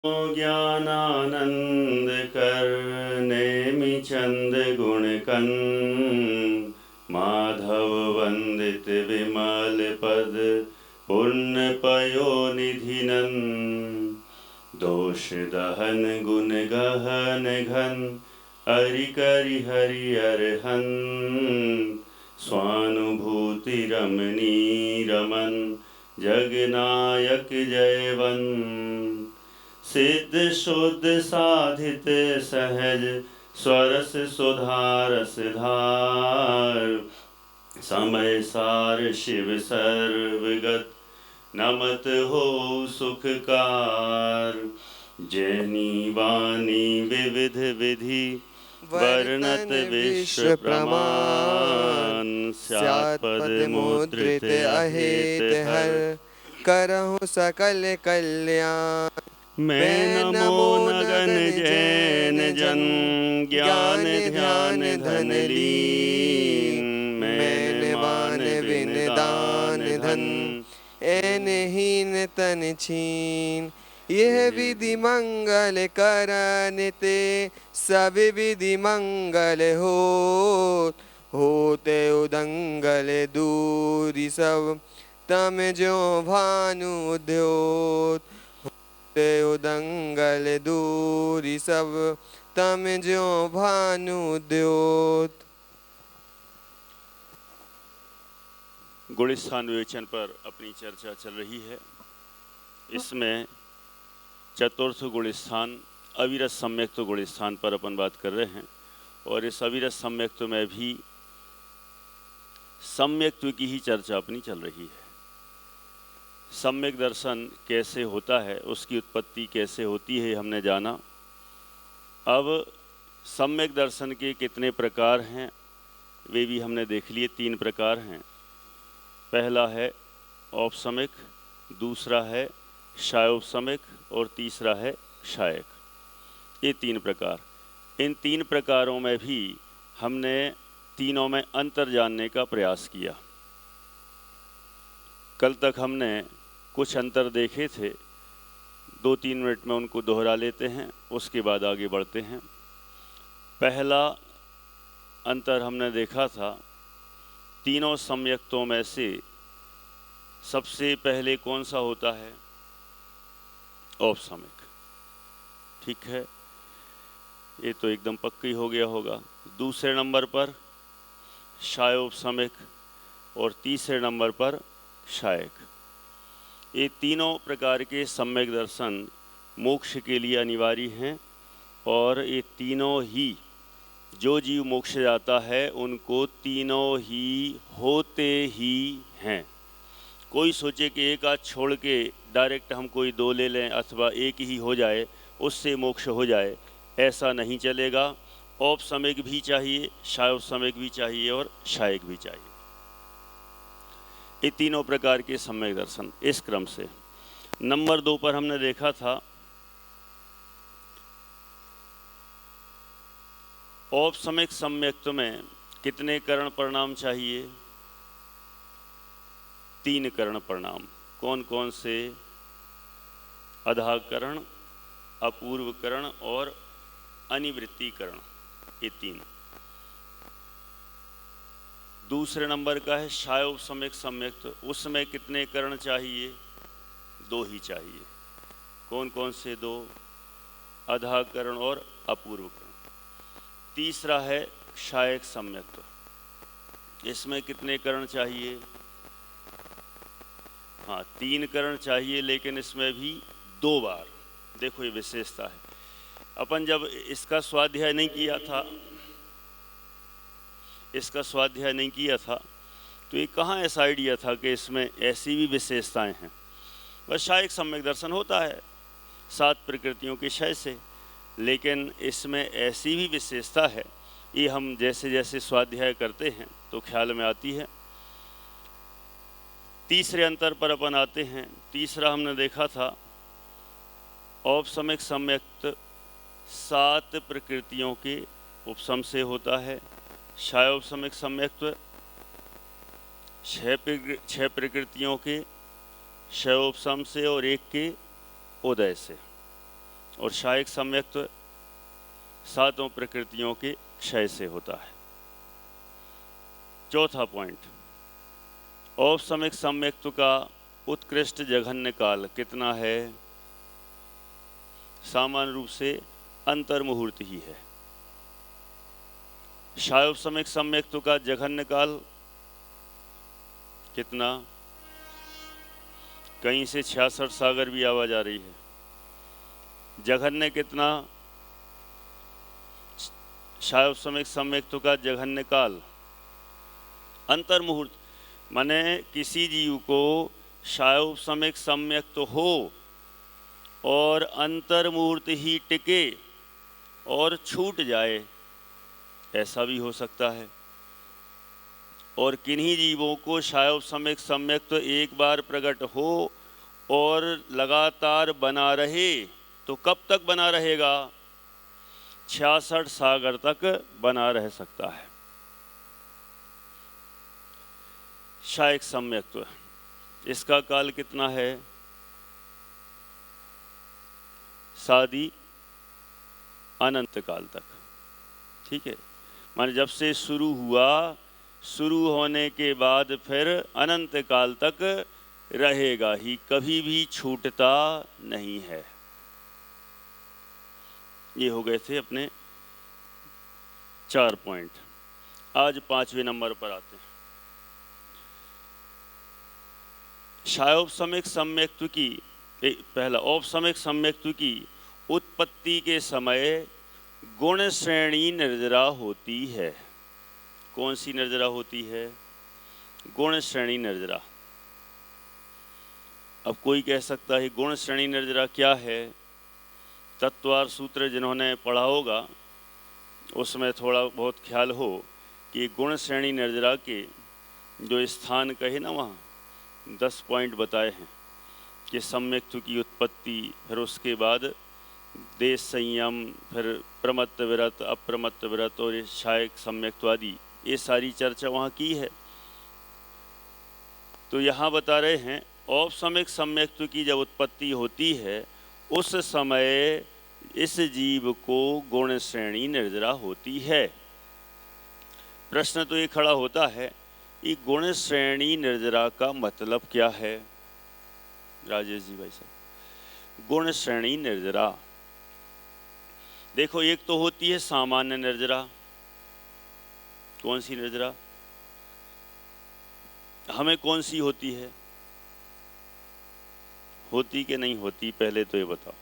ज्ञानानंद करनेमि चंद गुण कन माधव वंदित विमल पद पुण्य पयो निधिनन दोष दहन गुण गहन घन हरि करि हरि अरहन स्वानुभूति रमणी रमन जगनायक जयवन सिद्ध शुद्ध साधित सहज स्वरस सुधारस धार समय सार शिव सर्वगत नमत हो सुखकार जैनी वाणी विविध विधि वर्णत विश्व प्रमाण स्यात् पद मुद्रित अहेत हर करहु सकल कल्याण। मैं नमो नगन जैन जन ज्ञान ध्यान धन लीन मैं मान बिन दान धन एनहीन तन छीन। यह विधि मंगल करनिते सब विधि मंगल होते उदंगल दूरी सब तम जो भानु द्योत होते उदंगल दूरी सब तम जो भानु द्योत। गुणस्थान विवेचन पर अपनी चर्चा चल रही है। इसमें चतुर्थ गुणस्थान अविरत सम्यक्त गुणस्थान पर अपन बात कर रहे हैं और इस अविरत सम्यक्त में भी सम्यक्त्व की ही चर्चा अपनी चल रही है। सम्यक दर्शन कैसे होता है, उसकी उत्पत्ति कैसे होती है, हमने जाना। अब सम्यक दर्शन के कितने प्रकार हैं वे भी हमने देख लिए। 3 प्रकार हैं। पहला है औपसमिक, दूसरा है शायोपसमिक और तीसरा है शायक। ये 3 प्रकार। इन 3 प्रकारों में भी हमने तीनों में अंतर जानने का प्रयास किया। कल तक हमने कुछ अंतर देखे थे, 2-3 मिनट में उनको दोहरा लेते हैं, उसके बाद आगे बढ़ते हैं। पहला अंतर हमने देखा था, तीनों सम्यक्तों में से सबसे पहले कौन सा होता है? औपसमिक। ठीक है, ये तो एकदम पक्की हो गया होगा। दूसरे नंबर पर शायोपसमिक और तीसरे नंबर पर शायक। ये तीनों प्रकार के सम्यक दर्शन मोक्ष के लिए अनिवार्य हैं और ये तीनों ही जो जीव मोक्ष जाता है उनको तीनों ही होते ही हैं। कोई सोचे कि एक आध छोड़ के डायरेक्ट हम कोई 2 ले लें अथवा एक ही हो जाए उससे मोक्ष हो जाए, ऐसा नहीं चलेगा। औपसमिक भी चाहिए, शायोपसमिक भी चाहिए और शायक भी चाहिए। ये तीनों प्रकार के सम्यक दर्शन इस क्रम से। नंबर 2 पर हमने देखा था औपसमिक सम्यक्त में कितने करण परिणाम चाहिए? 3 करण परिणाम। कौन कौन से? अधाकरण, अपूर्वकरण और अनिवृत्तिकरण, ये 3। दूसरे नंबर का है शायोपसमिक सम्यक्त। उसमें कितने करण चाहिए? 2 ही चाहिए। कौन कौन से 2? अधाकरण और अपूर्वकरण। तीसरा है शायक सम्यक्त। इसमें कितने करण चाहिए? हाँ, 3 करण चाहिए, लेकिन इसमें भी 2 बार। देखो ये विशेषता है। अपन जब इसका स्वाध्याय नहीं किया था तो ये कहाँ ऐसा आइडिया था कि इसमें ऐसी भी विशेषताएं हैं। बस शायक सम्यक दर्शन होता है 7 प्रकृतियों के क्षय से, लेकिन इसमें ऐसी भी विशेषता है, ये हम जैसे जैसे स्वाध्याय करते हैं तो ख्याल में आती है। तीसरे अंतर पर अपन आते हैं। तीसरा हमने देखा था औपसमिक सम्यक्त 7 प्रकृतियों के उपसम से होता है। शायोपसमिक सम्यक्त 6 प्रकृतियों के क्षयोपसम से और 1 के उदय से। और शायक सम्यक्त्व सातों प्रकृतियों के क्षय से होता है। चौथा पॉइंट, औपसमिक सम्यक्त्व का उत्कृष्ट जघन्य काल कितना है? सामान्य रूप से अंतर्मुहूर्त ही है। शायोपसमिक सम्यक्त्व का जघन्य काल कितना? कहीं से 66 सागर भी आवाज आ रही है। जघन्य कितना? शायोपसमिक सम्यक्त्व का जघन्य काल अंतर्मुहूर्त, माने किसी जीव को शायोपसमिक सम्यक्त्व हो और अंतर्मुहूर्त ही टिके और छूट जाए, ऐसा भी हो सकता है। और किन्हीं जीवों को शायोपसमिक सम्यक्त्व एक बार प्रकट हो और लगातार बना रहे, तो कब तक बना रहेगा? 66 सागर तक बना रह सकता है। शायक सम्यक्त्व, इसका काल कितना है? सादी अनंत काल तक। ठीक है, माने जब से शुरू हुआ, शुरू होने के बाद फिर अनंत काल तक रहेगा ही, कभी भी छूटता नहीं है। ये हो गए थे अपने 4 पॉइंट। आज 5वें नंबर पर आते हैं। शायोपसमिक सम्यक्त्व की, पहला औपसमिक सम्यक्त्व की उत्पत्ति के समय गुण श्रेणी निर्जरा होती है। कौन सी निर्जरा होती है? गुण श्रेणी निर्जरा। अब कोई कह सकता है गुण श्रेणी निर्जरा क्या है? तत्वार सूत्र जिन्होंने पढ़ा होगा उसमें थोड़ा बहुत ख्याल हो कि गुण श्रेणी निर्जरा के जो स्थान कहे ना, वहाँ 10 पॉइंट बताए हैं कि सम्यक्त्व की उत्पत्ति, फिर उसके बाद देश संयम, फिर प्रमत्त व्रत, अप्रमत्त व्रत और शायक सम्यक्त्व आदि, ये सारी चर्चा वहाँ की है। तो यहाँ बता रहे हैं औपसमिक सम्यक्त्व की जब उत्पत्ति होती है उस समय इस जीव को गुण श्रेणी निर्जरा होती है। प्रश्न तो ये खड़ा होता है कि गुण श्रेणी निर्जरा का मतलब क्या है? राजेश जी भाई साहब, गुण श्रेणी निर्जरा देखो, एक तो होती है सामान्य निर्जरा। कौन सी निर्जरा? हमें कौन सी होती है? होती कि नहीं होती, पहले तो ये बताओ।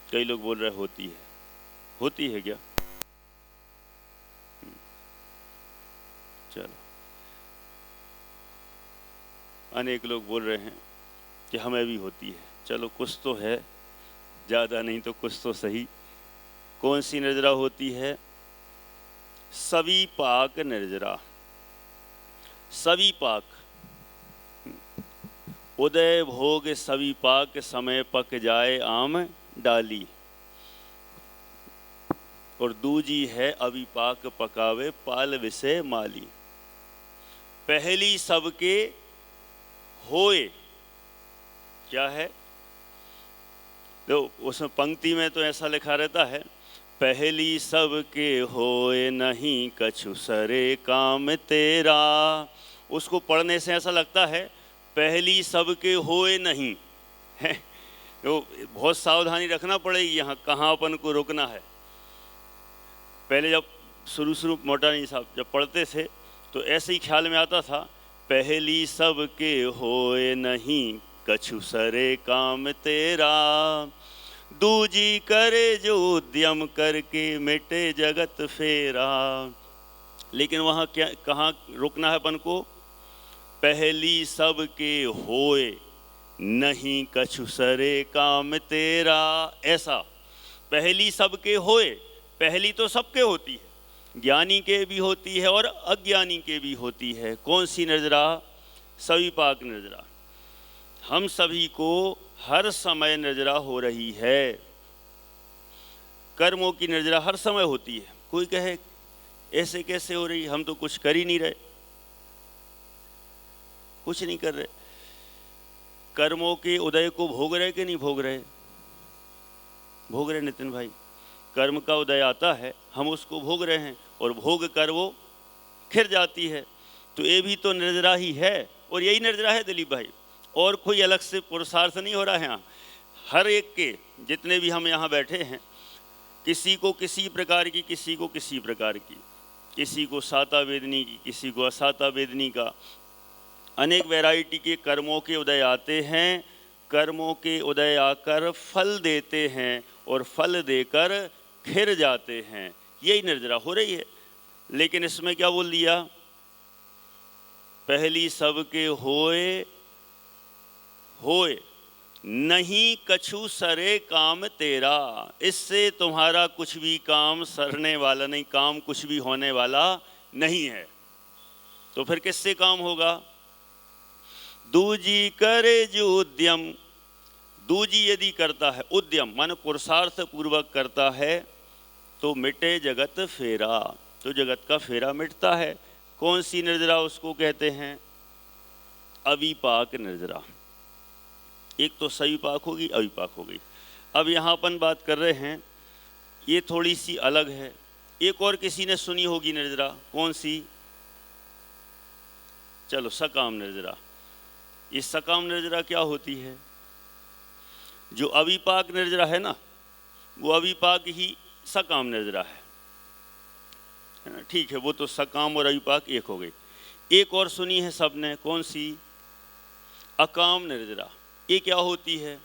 कई लोग बोल रहे होती है। होती है क्या? चलो, अनेक लोग बोल रहे हैं कि हमें भी होती है। चलो, कुछ तो है, ज़्यादा नहीं तो कुछ तो सही। कौन सी निर्जरा होती है? सविपाक निर्जरा। सविपाक, उदय भोग सविपाक, समय पक जाए आम डाली। और दूजी है अविपाक पकावे पाल विषय माली। पहली सबके होए, क्या है? तो उसमें पंक्ति में तो ऐसा लिखा रहता है, पहली सबके होए नहीं कछु सरे काम तेरा। उसको पढ़ने से ऐसा लगता है पहली सबके होए नहीं है। तो बहुत सावधानी रखना पड़ेगी यहाँ, कहाँ अपन को रुकना है। पहले जब शुरू मोटानी साहब जब पढ़ते थे तो ऐसे ही ख्याल में आता था, पहली सबके होए नहीं कछु सरे काम तेरा, दूजी करे जो उद्यम करके मिटे जगत फेरा। लेकिन वहाँ क्या, कहाँ रुकना है अपन को? पहली सबके होए नहीं कछु सरे काम तेरा। ऐसा पहली सबके होए, पहली तो सबके होती है, ज्ञानी के भी होती है और अज्ञानी के भी होती है। कौन सी निर्जरा? सविपाक निर्जरा। हम सभी को हर समय निर्जरा हो रही है। कर्मों की निर्जरा हर समय होती है। कोई कहे ऐसे कैसे हो रही, हम तो कुछ कर ही नहीं रहे। कुछ नहीं कर रहे। कर्मों के उदय को भोग रहे कि नहीं भोग रहे? भोग रहे नितिन भाई, कर्म का उदय आता है, हम उसको भोग रहे हैं और भोग कर वो खिर जाती है। तो ये भी तो निर्जरा ही है, और यही निर्जरा है दिलीप भाई, और कोई अलग से पुरुषार्थ नहीं हो रहा है यहाँ। हर एक के, जितने भी हम यहाँ बैठे हैं, किसी को किसी प्रकार की, किसी को किसी प्रकार की, किसी को साता वेदनी की, किसी को असाता वेदनी का, अनेक वैरायटी के कर्मों के उदय आते हैं। कर्मों के उदय आकर फल देते हैं और फल देकर खिर जाते हैं, यही निर्जरा हो रही है। लेकिन इसमें क्या बोल दिया, पहली सबके होए होए नहीं कछु सरे काम तेरा, इससे तुम्हारा कुछ भी काम सरने वाला नहीं, काम कुछ भी होने वाला नहीं है। तो फिर किससे काम होगा? दूजी करे जो उद्यम, दूजी यदि करता है, उद्यम मन पुरुषार्थ पूर्वक करता है, तो मिटे जगत फेरा, तो जगत का फेरा मिटता है। कौन सी निर्जरा उसको कहते हैं? अविपाक निर्जरा। एक तो सविपाक होगी, अविपाक हो गई। अब यहाँ अपन बात कर रहे हैं, ये थोड़ी सी अलग है। एक और किसी ने सुनी होगी निर्जरा, कौन सी? चलो, सकाम निर्जरा। ये सकाम निर्जरा क्या होती है? जो अविपाक निर्जरा है ना, वो अविपाक ही सकाम निर्जरा है ना? ठीक है, वो तो सकाम और अविपाक एक हो गई। एक और सुनी है सबने, कौन सी? अकाम निर्जरा। ये क्या होती है?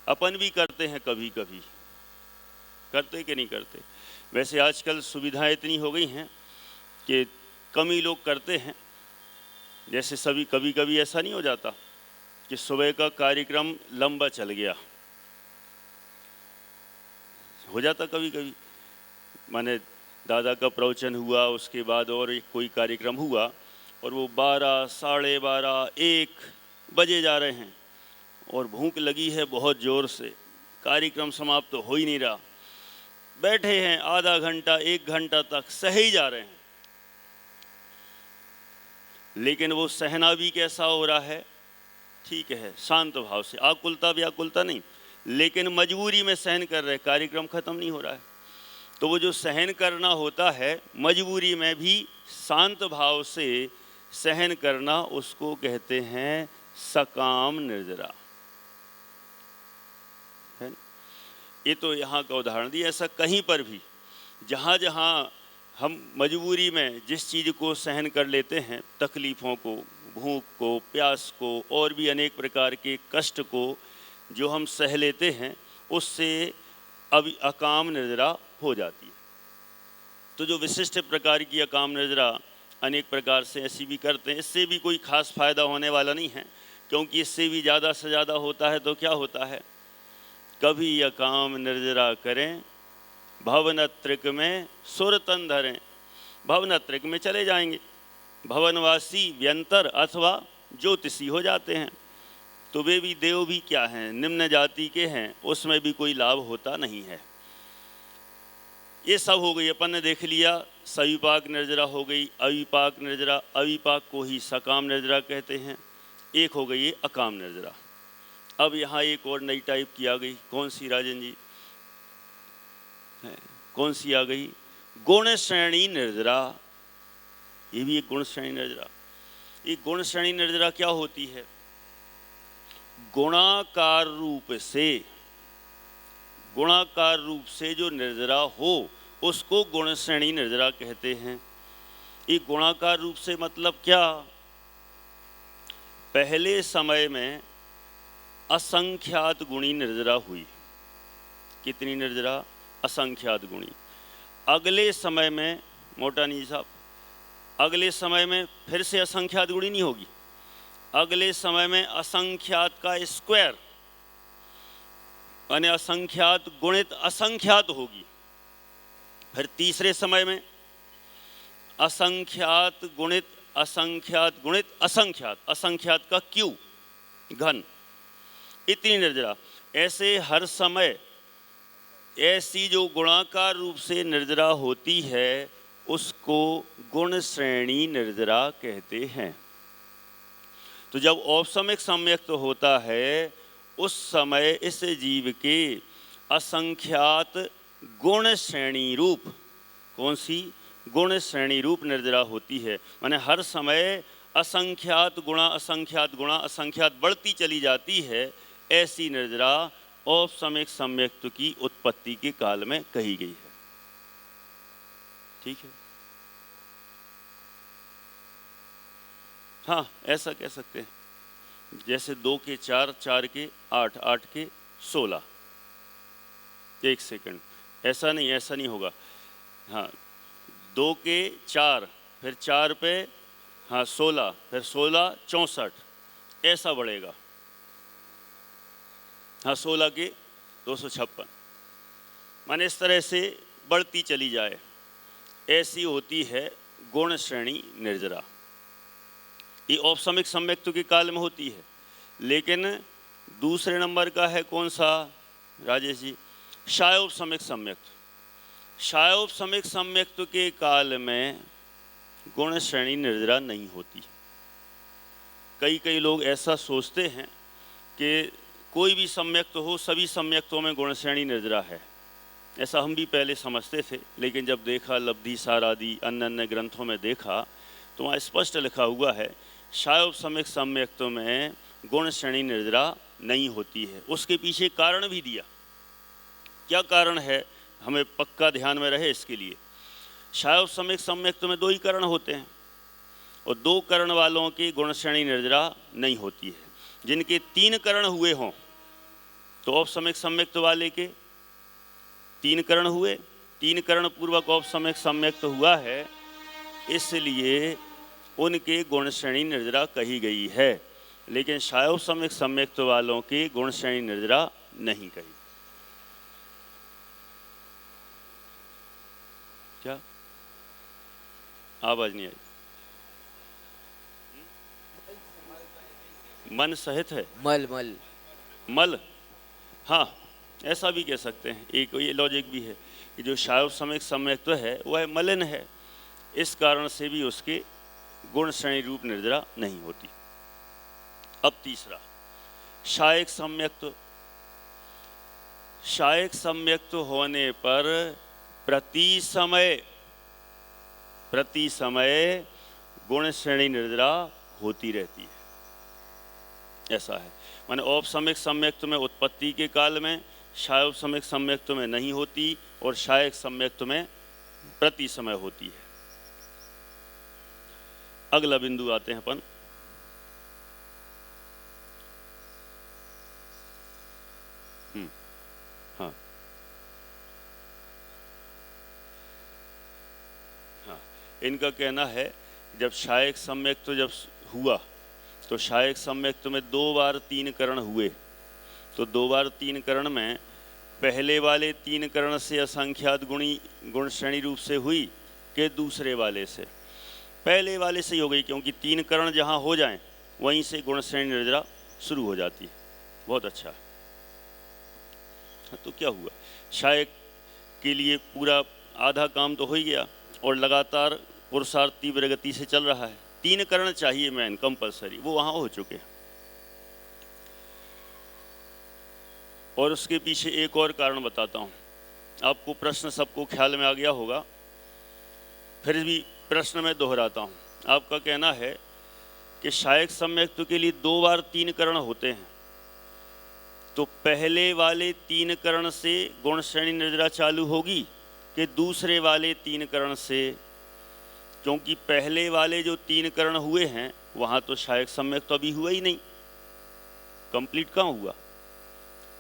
अपन भी करते हैं कभी कभी, करते कि नहीं करते? वैसे आजकल सुविधाएं इतनी हो गई हैं कि कम ही लोग करते हैं। जैसे सभी, कभी कभी ऐसा नहीं हो जाता कि सुबह का कार्यक्रम लंबा चल गया, हो जाता कभी कभी, माने दादा का प्रवचन हुआ, उसके बाद और एक कोई कार्यक्रम हुआ, और वो 12, साढ़े 12, 1 बजे जा रहे हैं, और भूख लगी है बहुत ज़ोर से, कार्यक्रम समाप्त तो हो ही नहीं रहा, बैठे हैं आधा घंटा 1 घंटा तक सहे ही जा रहे हैं। लेकिन वो सहना भी कैसा हो रहा है? ठीक है, शांत भाव से, आकुलता व्याकुलता नहीं, लेकिन मजबूरी में सहन कर रहे, कार्यक्रम ख़त्म नहीं हो रहा है। तो वो जो सहन करना होता है मजबूरी में भी शांत भाव से सहन करना, उसको कहते हैं सकाम निर्जरा। है? ये तो यहाँ का उदाहरण दिया। ऐसा कहीं पर भी जहाँ जहाँ हम मजबूरी में जिस चीज़ को सहन कर लेते हैं, तकलीफ़ों को, भूख को, प्यास को, और भी अनेक प्रकार के कष्ट को जो हम सह लेते हैं, उससे अब अकाम निर्जरा हो जाती है। तो जो विशिष्ट प्रकार की अकाम निर्जरा अनेक प्रकार से ऐसी भी करते हैं, इससे भी कोई खास फायदा होने वाला नहीं है, क्योंकि इससे भी ज़्यादा से ज़्यादा होता है तो क्या होता है? कभी अकाम निर्जरा करें, भवनत्रिक में सुरतन धरें। भवनत्रिक में चले जाएंगे, भवनवासी व्यंतर अथवा ज्योतिषी हो जाते हैं, तो वे भी देव भी क्या हैं? निम्न जाति के हैं, उसमें भी कोई लाभ होता नहीं है। ये सब हो गई, अपन ने देख लिया। सविपाक निर्जरा हो गई, अविपाक निर्जरा, अविपाक को ही सकाम निर्जरा कहते हैं। एक हो गई ये अकाम निर्जरा। अब यहाँ एक और नई टाइप की आ गई, कौन सी राजन जी? कौन सी आ गई? गुण श्रेणी निर्जरा। ये भी एक गुण श्रेणी निर्जरा। ये गुण श्रेणी निर्जरा क्या होती है? गुणाकार रूप से, गुणाकार रूप से जो निर्जरा हो उसको गुण श्रेणी निर्जरा कहते हैं। ये गुणाकार रूप से मतलब क्या? पहले समय में असंख्यात गुणी निर्जरा हुई। कितनी निर्जरा? असंख्यात गुणी। अगले समय में, मोटा नहीं साहब, अगले समय में फिर से असंख्यात गुणी नहीं होगी, अगले समय में असंख्यात का स्क्वायर, यानी असंख्यात गुणित असंख्यात होगी। फिर तीसरे समय में असंख्यात गुणित असंख्यात गुणित असंख्यात, असंख्यात का क्यू, घन। इतनी निर्जरा। ऐसे हर समय ऐसी जो गुणाकार रूप से निर्जरा होती है उसको गुण श्रेणी निर्जरा कहते हैं। तो जब औपसमिक सम्यक्त होता है उस समय इस जीव के असंख्यात गुण श्रेणी रूप, कौन सी? गुण श्रेणी रूप निर्जरा होती है। माने हर समय असंख्यात गुणा असंख्यात बढ़ती चली जाती है। ऐसी निर्जरा औपसमिक सम्यक्त्व की उत्पत्ति के काल में कही गई है। ठीक है, हाँ ऐसा कह सकते हैं। जैसे 2 के 4, 4 के 8, 8 के 16। एक सेकंड, ऐसा नहीं होगा। हाँ 2 के 4, फिर 4 पे हाँ 16, फिर 16 64, ऐसा बढ़ेगा। हाँ 16 के 256, माने इस तरह से बढ़ती चली जाए, ऐसी होती है गुण श्रेणी निर्जरा। ये औपसमिक सम्यक्त्व के काल में होती है। लेकिन दूसरे नंबर का है कौन सा राजेश जी? शायोपसमिक सम्यक्त्व। शायोपसमिक सम्यक्त्व के काल में गुण श्रेणी निर्जरा नहीं होती। कई लोग ऐसा सोचते हैं कि कोई भी सम्यक्त्व हो, सभी सम्यक्त्वों में गुण श्रेणी निर्जरा है। ऐसा हम भी पहले समझते थे, लेकिन जब देखा लब्धि सारादि अन्य ग्रंथों में देखा तो वहाँ स्पष्ट लिखा हुआ है शायोपसमिक सम्यक्त्व में गुण श्रेणी निर्जरा नहीं होती है। उसके पीछे कारण भी दिया। क्या कारण है हमें पक्का ध्यान में रहे इसके लिए। शायोपसमिक सम्यक्त्व में 2 ही करण होते हैं और 2 करण वालों की गुण श्रेणी निर्जरा नहीं होती है। जिनके 3 करण हुए हों तो औपसमिक सम्यक्त्व वाले के 3 करण हुए, 3 करण पूर्वक औपसमिक सम्यक्त्व हुआ है, इसलिए उनके गुण श्रेणी निर्जरा कही गई है। लेकिन शायोपसमिक सम्यक्त्व वालों की गुण श्रेणी निर्जरा नहीं कही। क्या आवाज नहीं आई? मन सहित है, मल हाँ ऐसा भी कह सकते हैं। एक ये लॉजिक भी है कि जो शायोपसमिक सम्यक्त्व है वह मलिन है, इस कारण से भी उसके गुण श्रेणी रूप निर्जरा नहीं होती। अब तीसरा शायक सम्यक्त्व। शायक सम्यक्त्व होने पर प्रति समय गुण श्रेणी निर्जरा होती रहती है। ऐसा है, माने औपसमिक सम्यक्त्व में उत्पत्ति के काल में, शायोपसमिक सम्यक्त्व में नहीं होती और शायक सम्यक्त्व में प्रति समय होती है। अगला बिंदु आते हैं अपन। हाँ इनका कहना है जब शायक सम्यक्त्व जब हुआ तो शायक सम्यक्त्व में 2 बार 3 करण हुए, तो 2 बार 3 करण में पहले वाले 3 करण से असंख्यात गुण श्रेणी रूप से हुई कि दूसरे वाले से? पहले वाले से ही हो गई, क्योंकि 3 करण जहाँ हो जाएं वहीं से गुण श्रेणी निर्जरा शुरू हो जाती है। बहुत अच्छा। तो क्या हुआ, शायक के लिए पूरा आधा काम तो हो ही गया और लगातार पुरुषार्थ तीव्र गति से चल रहा है। 3 करण चाहिए मैन कंपलसरी, वो वहाँ हो चुके हैं। और उसके पीछे एक और कारण बताता हूँ आपको। प्रश्न सबको ख्याल में आ गया होगा, फिर भी प्रश्न में दोहराता हूँ। आपका कहना है कि शायक सम्यक्त्व के लिए 2 बार 3 करण होते हैं, तो पहले वाले 3 करण से गुण श्रेणी निर्जरा चालू होगी कि दूसरे वाले 3 करण से? क्योंकि पहले वाले जो 3 करण हुए हैं वहाँ तो शायक सम्यक्त्व अभी हुआ ही नहीं, कंप्लीट कहाँ हुआ।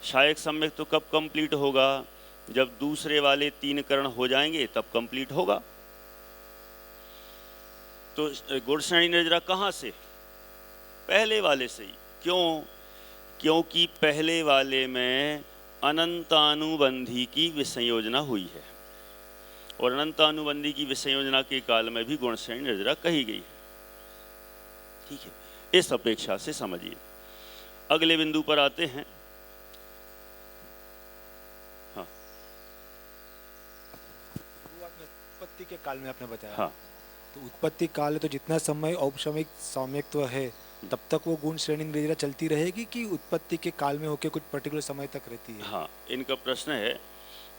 शायक सम्यक्त्व कब कंप्लीट होगा? जब दूसरे वाले 3 करण हो जाएंगे तब कंप्लीट होगा। तो गुण श्रेणी निर्जरा कहाँ से? पहले वाले से ही। क्यों? क्योंकि पहले वाले में अनंतानुबंधी की विसंयोजना हुई है और अनंतानुबंधी की विसंयोजना के काल में भी गुण श्रेणी निर्जरा कही गई है। ठीक है, इस अपेक्षा से समझिए। अगले बिंदु पर आते हैं। हाँ, उत्पत्ति के काल में आपने बताया। हाँ, तो उत्पत्ति काल है तो जितना समय औपसमिक साम्यत्व है तब तक वो गुण श्रेणी निद्रा चलती रहेगी कि उत्पत्ति के काल में होकर कुछ पर्टिकुलर समय तक रहती है? हाँ, इनका प्रश्न है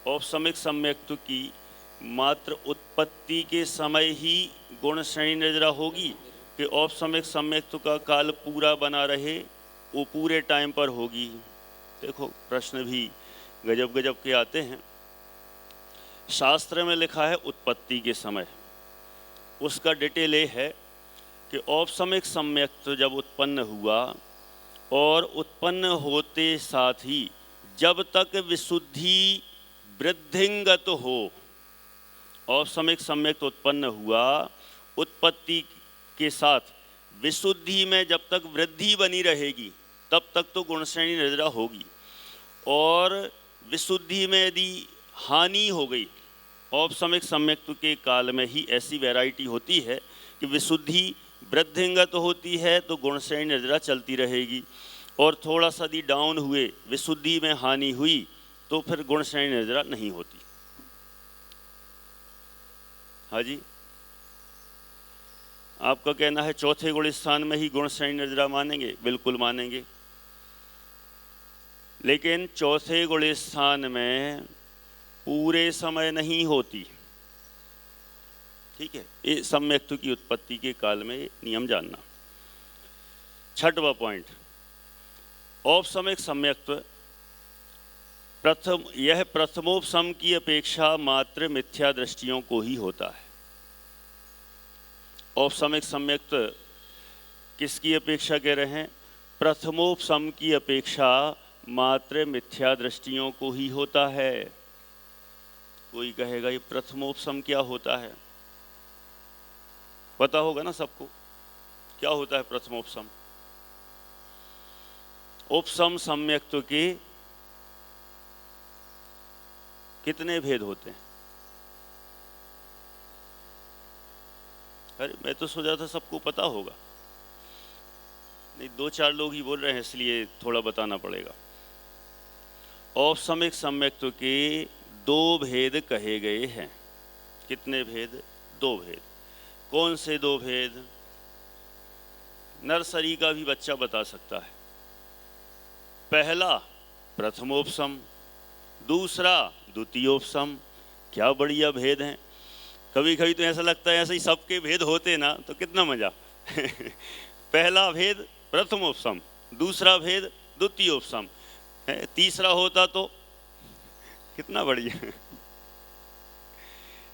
औपसमिक सम्यक्त्व की मात्र उत्पत्ति के समय ही गुण श्रेणी निद्रा होगी कि औपसमिक सम्यक्त्व का काल पूरा बना रहे, वो पूरे टाइम पर होगी? देखो, प्रश्न भी गजब गजब के आते हैं। शास्त्र में लिखा है उत्पत्ति के समय, उसका डिटेल ये है कि औपसमिक सम्यक्त्व जब उत्पन्न हुआ और उत्पन्न होते साथ ही जब तक विशुद्धि वृद्धिंगत हो, औपसमिक सम्यक्त्व उत्पन्न हुआ, उत्पत्ति के साथ विशुद्धि में जब तक वृद्धि बनी रहेगी तब तक तो गुण श्रेणी निद्रा होगी। और विशुद्धि में यदि हानि हो गई, औपसमिक सम्यक्त्व के काल में ही ऐसी वैरायटी होती है कि विशुद्धि वृद्धिंगत होती है तो गुण श्रेणी निद्रा चलती रहेगी, और थोड़ा सा यदि डाउन हुए, विशुद्धि में हानि हुई, तो फिर गुण श्रेणी निद्रा नहीं होती। हाँ जी, आपका कहना है चौथे गुण स्थान में ही गुण श्रेणी निद्रा मानेंगे? बिल्कुल मानेंगे, लेकिन चौथे गुण स्थान में पूरे समय नहीं होती। ठीक है, ये सम्यक्त्व की उत्पत्ति के काल में नियम जानना। छठवां पॉइंट, औपसमिक सम्यक्त्व यह प्रथमोपसम की अपेक्षा मात्र मिथ्या दृष्टियों को ही होता है। औपसमिक सम्यक्त्व किसकी अपेक्षा कह रहे हैं? प्रथमोपसम की अपेक्षा मात्र मिथ्या दृष्टियों को ही होता है। कोई कहेगा ये प्रथमोपसम क्या होता है? पता होगा ना सबको, क्या होता है प्रथमोपसम? उपसम सम्यक्त्व के कितने भेद होते हैं? अरे मैं तो सोचा था सबको पता होगा। नहीं, दो चार लोग ही बोल रहे हैं, इसलिए थोड़ा बताना पड़ेगा। औपसमिक सम्यक्त्व के दो भेद कहे गए हैं। कितने भेद? दो भेद। कौन से दो भेद? नर्सरी का भी बच्चा बता सकता है। पहला प्रथमोपसम, दूसरा द्वितीयोपसम। क्या बढ़िया भेद हैं। कभी कभी तो ऐसा लगता है ऐसे ही सबके भेद होते ना तो कितना मजा। पहला भेद प्रथमोपसम, दूसरा भेद द्वितीयोपसम, तीसरा होता तो कितना बढ़िया।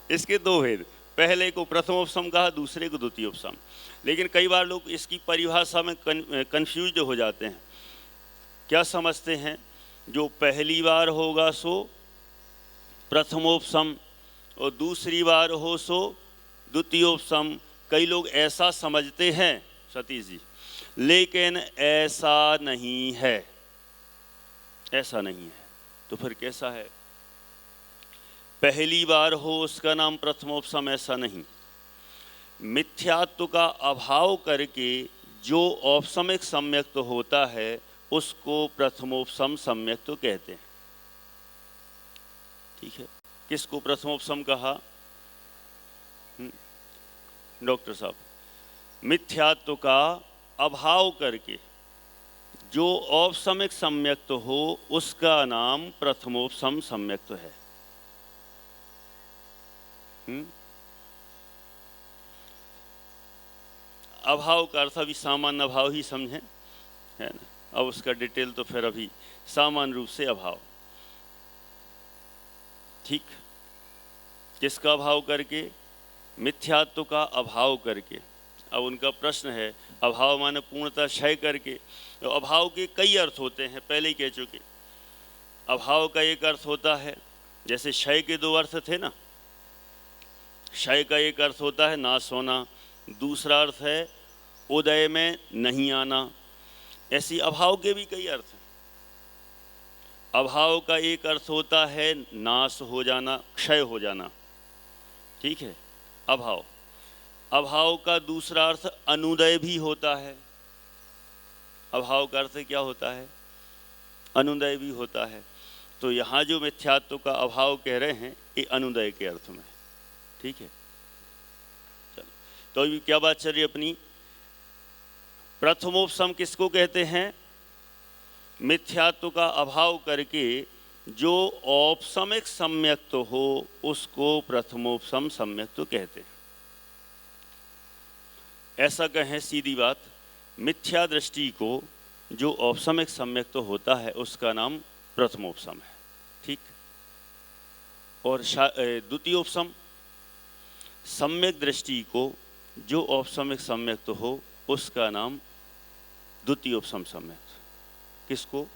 इसके दो भेद, पहले को प्रथमोपसम कहा, दूसरे को द्वितीयोपसम। लेकिन कई बार लोग इसकी परिभाषा में कंफ्यूज हो जाते हैं। क्या समझते हैं? जो पहली बार होगा सो प्रथमोपसम और दूसरी बार हो सो द्वितीयोपसम। कई लोग ऐसा समझते हैं सतीश जी, लेकिन ऐसा नहीं है। ऐसा नहीं है। तो फिर कैसा है? पहली बार हो उसका नाम प्रथमोपसम, ऐसा नहीं। मिथ्यात्व का अभाव करके जो औपसमिक सम्यक्त्व होता है उसको प्रथमोपसम सम्यक्त्व कहते हैं। ठीक है, किसको प्रथमोपसम कहा? डॉक्टर साहब, मिथ्यात्व का अभाव करके जो औपसमिक सम्यक्त्व हो उसका नाम प्रथमोपसम सम्यक्त्व है। अभाव का अर्थ अभी सामान्य अभाव ही समझें, है ना। अब उसका डिटेल तो फिर अभी सामान्य रूप से अभाव। ठीक, किसका अभाव करके? मिथ्यात्व का अभाव करके। अब उनका प्रश्न है, अभाव माने पूर्णतः क्षय करके। तो अभाव के कई अर्थ होते हैं, पहले ही कह चुके। अभाव का एक अर्थ होता है, जैसे क्षय के दो अर्थ थे ना। क्षय का एक अर्थ होता है नाश होना, दूसरा अर्थ है उदय में नहीं आना। ऐसी अभाव के भी कई अर्थ हैं। अभाव का एक अर्थ होता है नाश हो जाना, क्षय हो जाना। ठीक है, अभाव। अभाव का दूसरा अर्थ अनुदय भी होता है। अभाव का अर्थ क्या होता है? अनुदय भी होता है। तो यहाँ जो मिथ्यात्व का अभाव कह रहे हैं ये अनुदय के अर्थ में। ठीक है, चलो। तो अभी क्या बात चल रही अपनी? प्रथमोपसम किसको कहते हैं? मिथ्यात्व का अभाव करके जो औपसमिक सम्यक्त हो उसको प्रथमोपसम सम्यक्त कहते हैं। ऐसा कहें सीधी बात, मिथ्या दृष्टि को जो औपसमिक सम्यक्त होता है उसका नाम प्रथमोपसम है, ठीक। और द्वितीयोपसम, सम्यक दृष्टि को जो औपसमिक सम्यक्त हो उसका नाम द्वितीयोपसम सम्यक्त। किसको?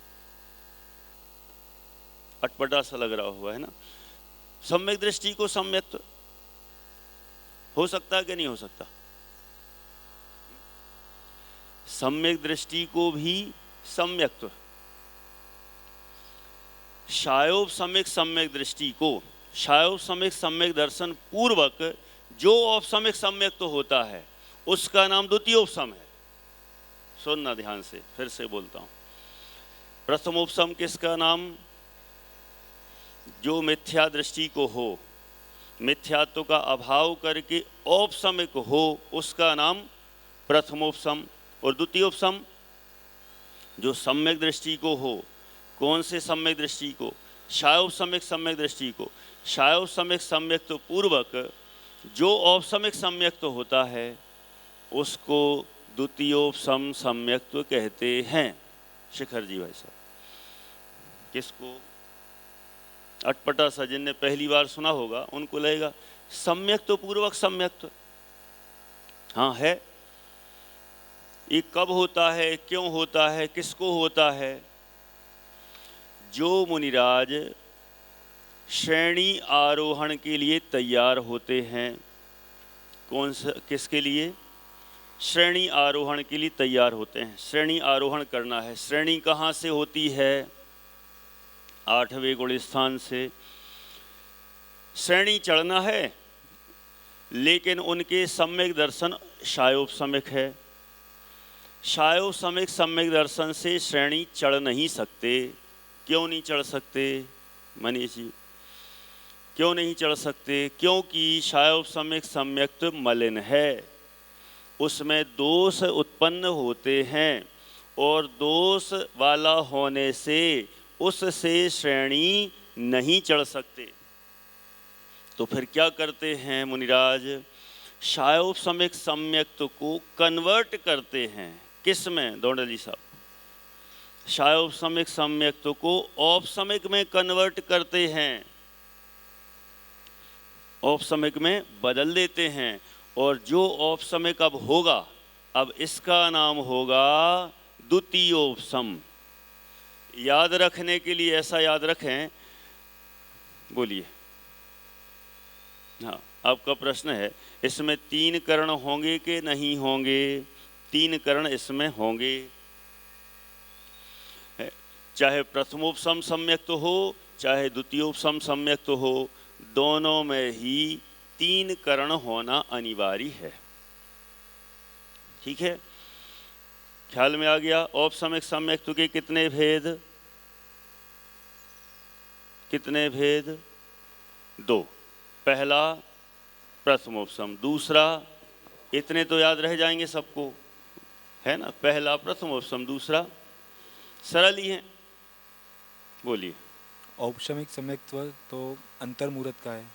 अटपटा सा लग रहा हुआ है ना। सम्यक दृष्टि को सम्यक्त हो सकता है कि नहीं हो सकता? सम्यक दृष्टि को भी सम्यक्त, शायोपसमिक सम्यक दृष्टि को, शायोपसमिक सम्यक दर्शन पूर्वक जो औपसमिक सम्यक्त होता है उसका नाम द्वितीयोपसम है। सुनना ध्यान से, फिर से बोलता हूं। प्रथमोपसम किसका नाम? जो मिथ्या दृष्टि को हो, मिथ्यात्व का अभाव करके औपसमिक हो उसका नाम प्रथमोपसम। और द्वितीयोपसम जो सम्यक दृष्टि को हो, कौन से सम्यक दृष्टि को? शायोपसमिक सम्यक दृष्टि को। शायोपसमिक सम्यक्त पूर्वक जो औपसमिक सम्यक्त होता है उसको द्वितीयोपसम सम्यक्त कहते हैं। शिखर जी भाई साहब, किसको? अटपटा सा जिनने पहली बार सुना होगा उनको लगेगा सम्यक्त पूर्वक सम्यक्त। हाँ है। ये कब होता है, क्यों होता है, किसको होता है? जो मुनिराज श्रेणी आरोहण के लिए तैयार होते हैं। कौन सा, किसके लिए? श्रेणी आरोहण के लिए तैयार होते हैं। श्रेणी आरोहण करना है। श्रेणी कहाँ से होती है? 8वें गुण स्थान से। श्रेणी चढ़ना है, लेकिन उनके सम्यक दर्शन शायोपसमिक है। शायोपसमिक सम्यक दर्शन से श्रेणी चढ़ नहीं सकते। क्यों नहीं चढ़ सकते मनीष जी? क्यों नहीं चढ़ सकते? क्योंकि शायोपसमिक सम्यक्त मलिन है, उसमें दोष उत्पन्न होते हैं और दोष वाला होने से उससे श्रेणी नहीं चढ़ सकते। तो फिर क्या करते हैं मुनिराज? शायोपसमिक सम्यक्त को कन्वर्ट करते हैं। किस में दौंडली साहब? शायोपसमिक सम्यक्त को औपसमिक में कन्वर्ट करते हैं, औपसमिक में बदल देते हैं। और जो औपसमिक अब होगा, अब इसका नाम होगा द्वितीयोपसम। याद रखने के लिए ऐसा याद रखें, बोलिए। हाँ, आपका प्रश्न है इसमें 3 करण होंगे कि नहीं होंगे? 3 करण इसमें होंगे। चाहे प्रथमोपसम सम्यक्त हो चाहे द्वितीयोपसम सम्यक्त हो, दोनों में ही 3 करण होना अनिवार्य है। ठीक है, ख्याल में आ गया? औपसमिक सम्यक्त के कितने भेद? कितने भेद? 2। पहला प्रथमोपसम, दूसरा, इतने तो याद रह जाएंगे सबको, है ना? पहला प्रथमोपसम, दूसरा सरल ही है। बोलिए। औपसमिक सम्यक्त्व तो अंतर्मुहूर्त का है,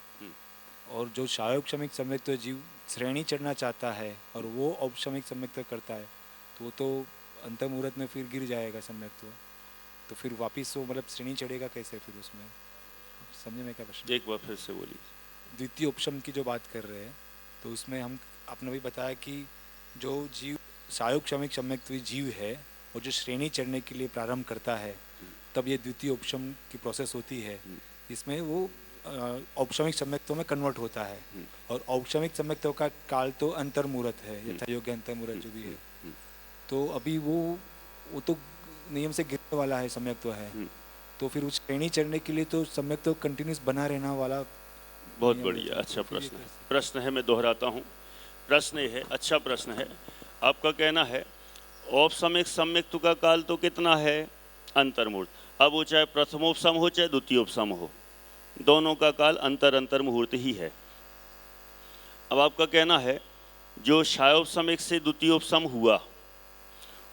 और जो शायोपसमिक सम्यक्त्व जीव श्रेणी चढ़ना चाहता है और वो औपसमिक सम्यक्त्व करता है तो वो तो अंतर्मुहूर्त में फिर गिर जाएगा सम्यक्त्व। तो फिर वापिस वो मतलब श्रेणी चढ़ेगा कैसे फिर उसमें? समझे में क्या प्रश्न? एक बार फिर से बोलिए। द्वितीय उपशम की जो बात कर रहे हैं तो उसमें हम आपने भी बताया कि जो जीव शायोपसमिक सम्यक्त्व जीव है वो जो श्रेणी चढ़ने के लिए प्रारंभ करता है तब ये द्वितीय उपशम की प्रोसेस होती है। इसमें वो औपसमिक सम्यक्त्व में कन्वर्ट होता है, और औपसमिक सम्यक्त्व का काल तो अंतर्मुहूर्त है, यथा योग्य अंतर्मुहूर्त जो भी है। तो अभी वो तो नियम से गिरने वाला है सम्यक्त्व है, तो फिर उस श्रेणी चढ़ने के लिए तो सम्यक्त्व कंटिन्यूस बना रहना वाला। बहुत बढ़िया, अच्छा प्रश्न है। प्रश्न है, मैं दोहराता हूँ, प्रश्न ये है, अच्छा प्रश्न है। आपका कहना है औपसमिक सम्यक्त्व का काल तो कितना है? अंतर्मुहूर्त। अब वो चाहे प्रथमोपसम हो चाहे द्वितीयोपसम हो, दोनों का काल अंतर मुहूर्त ही है। अब आपका कहना है जो शायोपसमिक से द्वितीयोपसम हुआ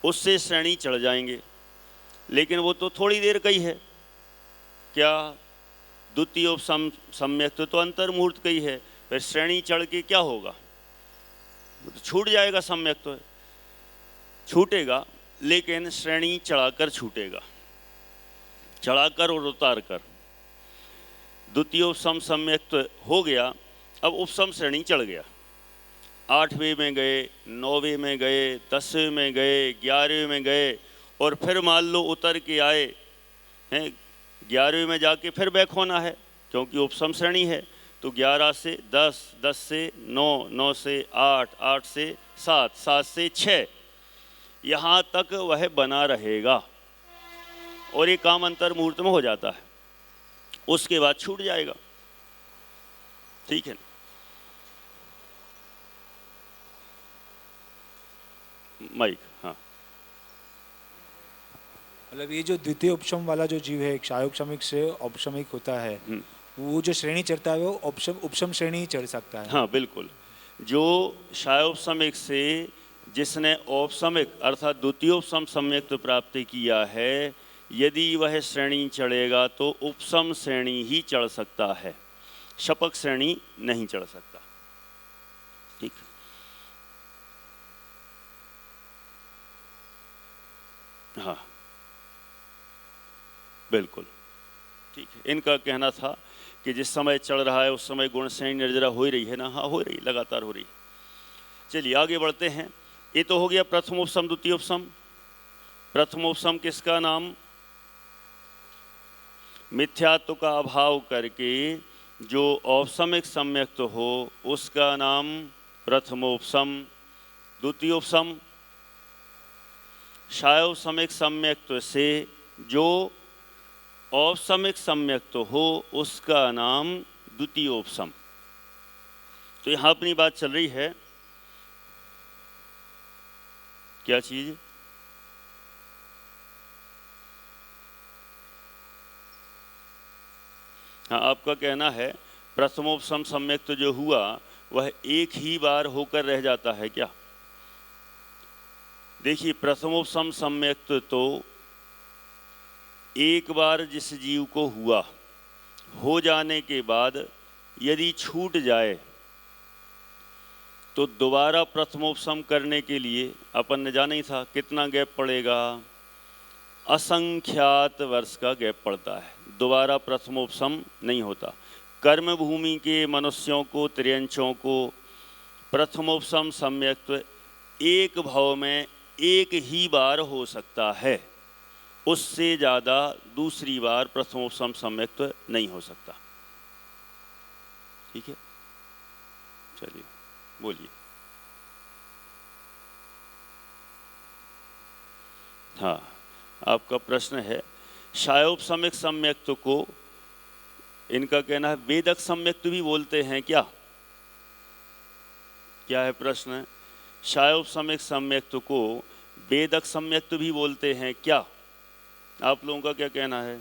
उससे श्रेणी चढ़ जाएंगे, लेकिन वो तो थोड़ी देर का ही है। क्या द्वितीय उपसम सम्यक्त तो अंतर मुहूर्त का ही है, फिर श्रेणी चढ़ के क्या होगा, तो छूट जाएगा। सम्यक तो है, छूटेगा, लेकिन श्रेणी चढ़ाकर छूटेगा, चढ़ाकर और उतार कर। द्वितीय उपसम सम्यक्त हो गया, अब उपसम श्रेणी चढ़ गया। 8वें में गए, 9वें में गए, 10वें में गए, 11वें में गए, और फिर मान लो उतर के आए हैं 11वें में जाके फिर बैक होना है, क्योंकि उपसम श्रेणी है। तो 11 से 10, 10 से 9, 9 से 8, 8 से 7, 7 से 6, यहाँ तक वह बना रहेगा और ये काम अंतर मुहूर्त में हो जाता है। उसके बाद छूट जाएगा। ठीक है, माइक। हाँ, मतलब ये जो द्वितीय उपशम वाला जो जीव है, क्षायोग शमिक से औपशमिक होता है, वो जो श्रेणी चढ़ता है वो उपशम श्रेणी ही चढ़ सकता है। हाँ बिल्कुल। जो क्षायोपशमिक से जिसने औपशमिक अर्थात द्वितीयोपशम सम्यक्त प्राप्त किया है, यदि वह श्रेणी चढ़ेगा तो उपशम श्रेणी ही चढ़ सकता है, शपक श्रेणी नहीं चढ़ सकता। ठीक, हाँ बिल्कुल ठीक है। इनका कहना था कि जिस समय चढ़ रहा है उस समय गुण श्रेणी निर्जरा हो ही रही है ना। हाँ हो रही, लगातार हो रही। चलिए आगे बढ़ते हैं। ये तो हो गया प्रथमोपसम द्वितीयोपसम। प्रथमोपसम किसका नाम? मिथ्यात्व का अभाव करके जो औपसमिक सम्यक्त हो उसका नाम प्रथमोपसम। द्वितीयोपसम क्षायोपशमिक सम्यक्त से जो औपसमिक सम्यक्त हो उसका नाम द्वितीयोपसम। तो यहाँ अपनी बात चल रही है, क्या चीज? हाँ, आपका कहना है प्रथमोपसम सम्यक्त जो हुआ वह एक ही बार होकर रह जाता है क्या? देखिए, प्रथमोपसम सम्यक्त तो एक बार जिस जीव को हुआ, हो जाने के बाद यदि छूट जाए तो दोबारा प्रथमोपसम करने के लिए अपन ने जाना ही था कितना गैप पड़ेगा, असंख्यात वर्ष का गैप पड़ता है, दोबारा प्रथमोपसम नहीं होता। कर्म भूमि के मनुष्यों को, त्रियंचों को प्रथमोपसम सम्यक्त एक भाव में एक ही बार हो सकता है, उससे ज़्यादा दूसरी बार प्रथमोपसम सम्यक्त नहीं हो सकता। ठीक है, चलिए बोलिए। हाँ, आपका प्रश्न है क्षायोपशमिक सम्यक्त को, इनका कहना है वेदक सम्यक्त भी बोलते हैं क्या? क्या है प्रश्न? क्षायोपशमिक सम्यक्त को वेदक सम्यक्त भी बोलते हैं क्या? आप लोगों का क्या कहना है?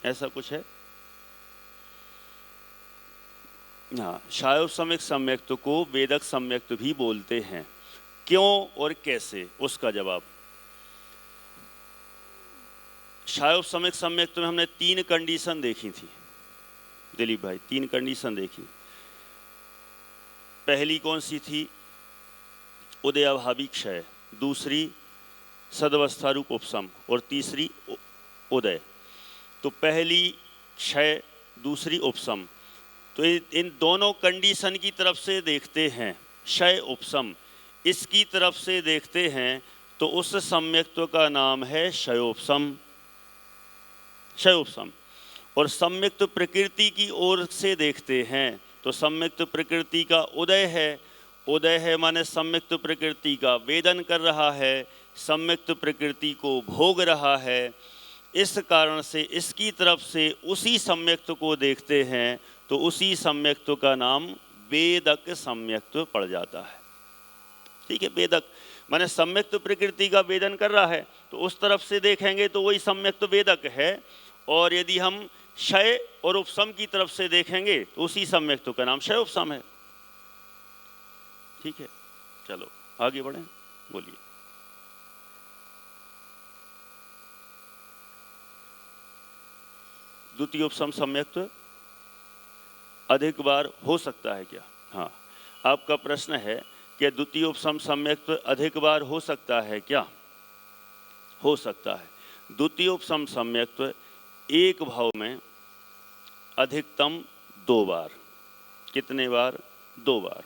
ऐसा कुछ है? हाँ, क्षायोपशमिक सम्यक्त को वेदक सम्यक्त भी बोलते हैं। क्यों और कैसे, उसका जवाब। क्षायोपशमिक सम्यक्त में हमने 3 कंडीशन देखी थी दिलीप भाई, 3 कंडीशन देखी। पहली कौन सी थी? उदयाभावी क्षय, दूसरी सदवस्था रूप उपसम और तीसरी उदय। तो पहली क्षय, दूसरी उपसम, तो इन दोनों कंडीशन की तरफ से देखते हैं क्षय उपसम, इसकी तरफ से देखते हैं तो उस सम्यक्त्व का नाम है क्षयोपसम। क्षयोपसम। और सम्यक्त प्रकृति की ओर से देखते हैं तो सम्यक्त प्रकृति का उदय है। उदय है माने सम्यक्त प्रकृति का वेदन कर रहा है, सम्यक्त प्रकृति को भोग रहा है। इस कारण से इसकी तरफ से उसी सम्यक्त को देखते हैं तो उसी सम्यक्त का नाम वेदक सम्यक्त पड़ जाता है। ठीक है, वेदक माने सम्यक्त प्रकृति का वेदन कर रहा है, तो उस तरफ से देखेंगे तो वही सम्यक्त वेदक है। और यदि हम क्षय और उपसम की तरफ से देखेंगे तो उसी सम्यक्त का नाम क्षयोपसम है। ठीक है, चलो आगे बढ़ें, बोलिए। द्वितीय उपसम सम्यक्त्व अधिक बार हो सकता है क्या? हाँ, आपका प्रश्न है कि द्वितीय उपसम सम्यक्त्व अधिक बार हो सकता है क्या? हो सकता है। द्वितीय उपसम सम्यक्त्व एक भाव में अधिकतम 2 बार। कितने बार? 2 बार।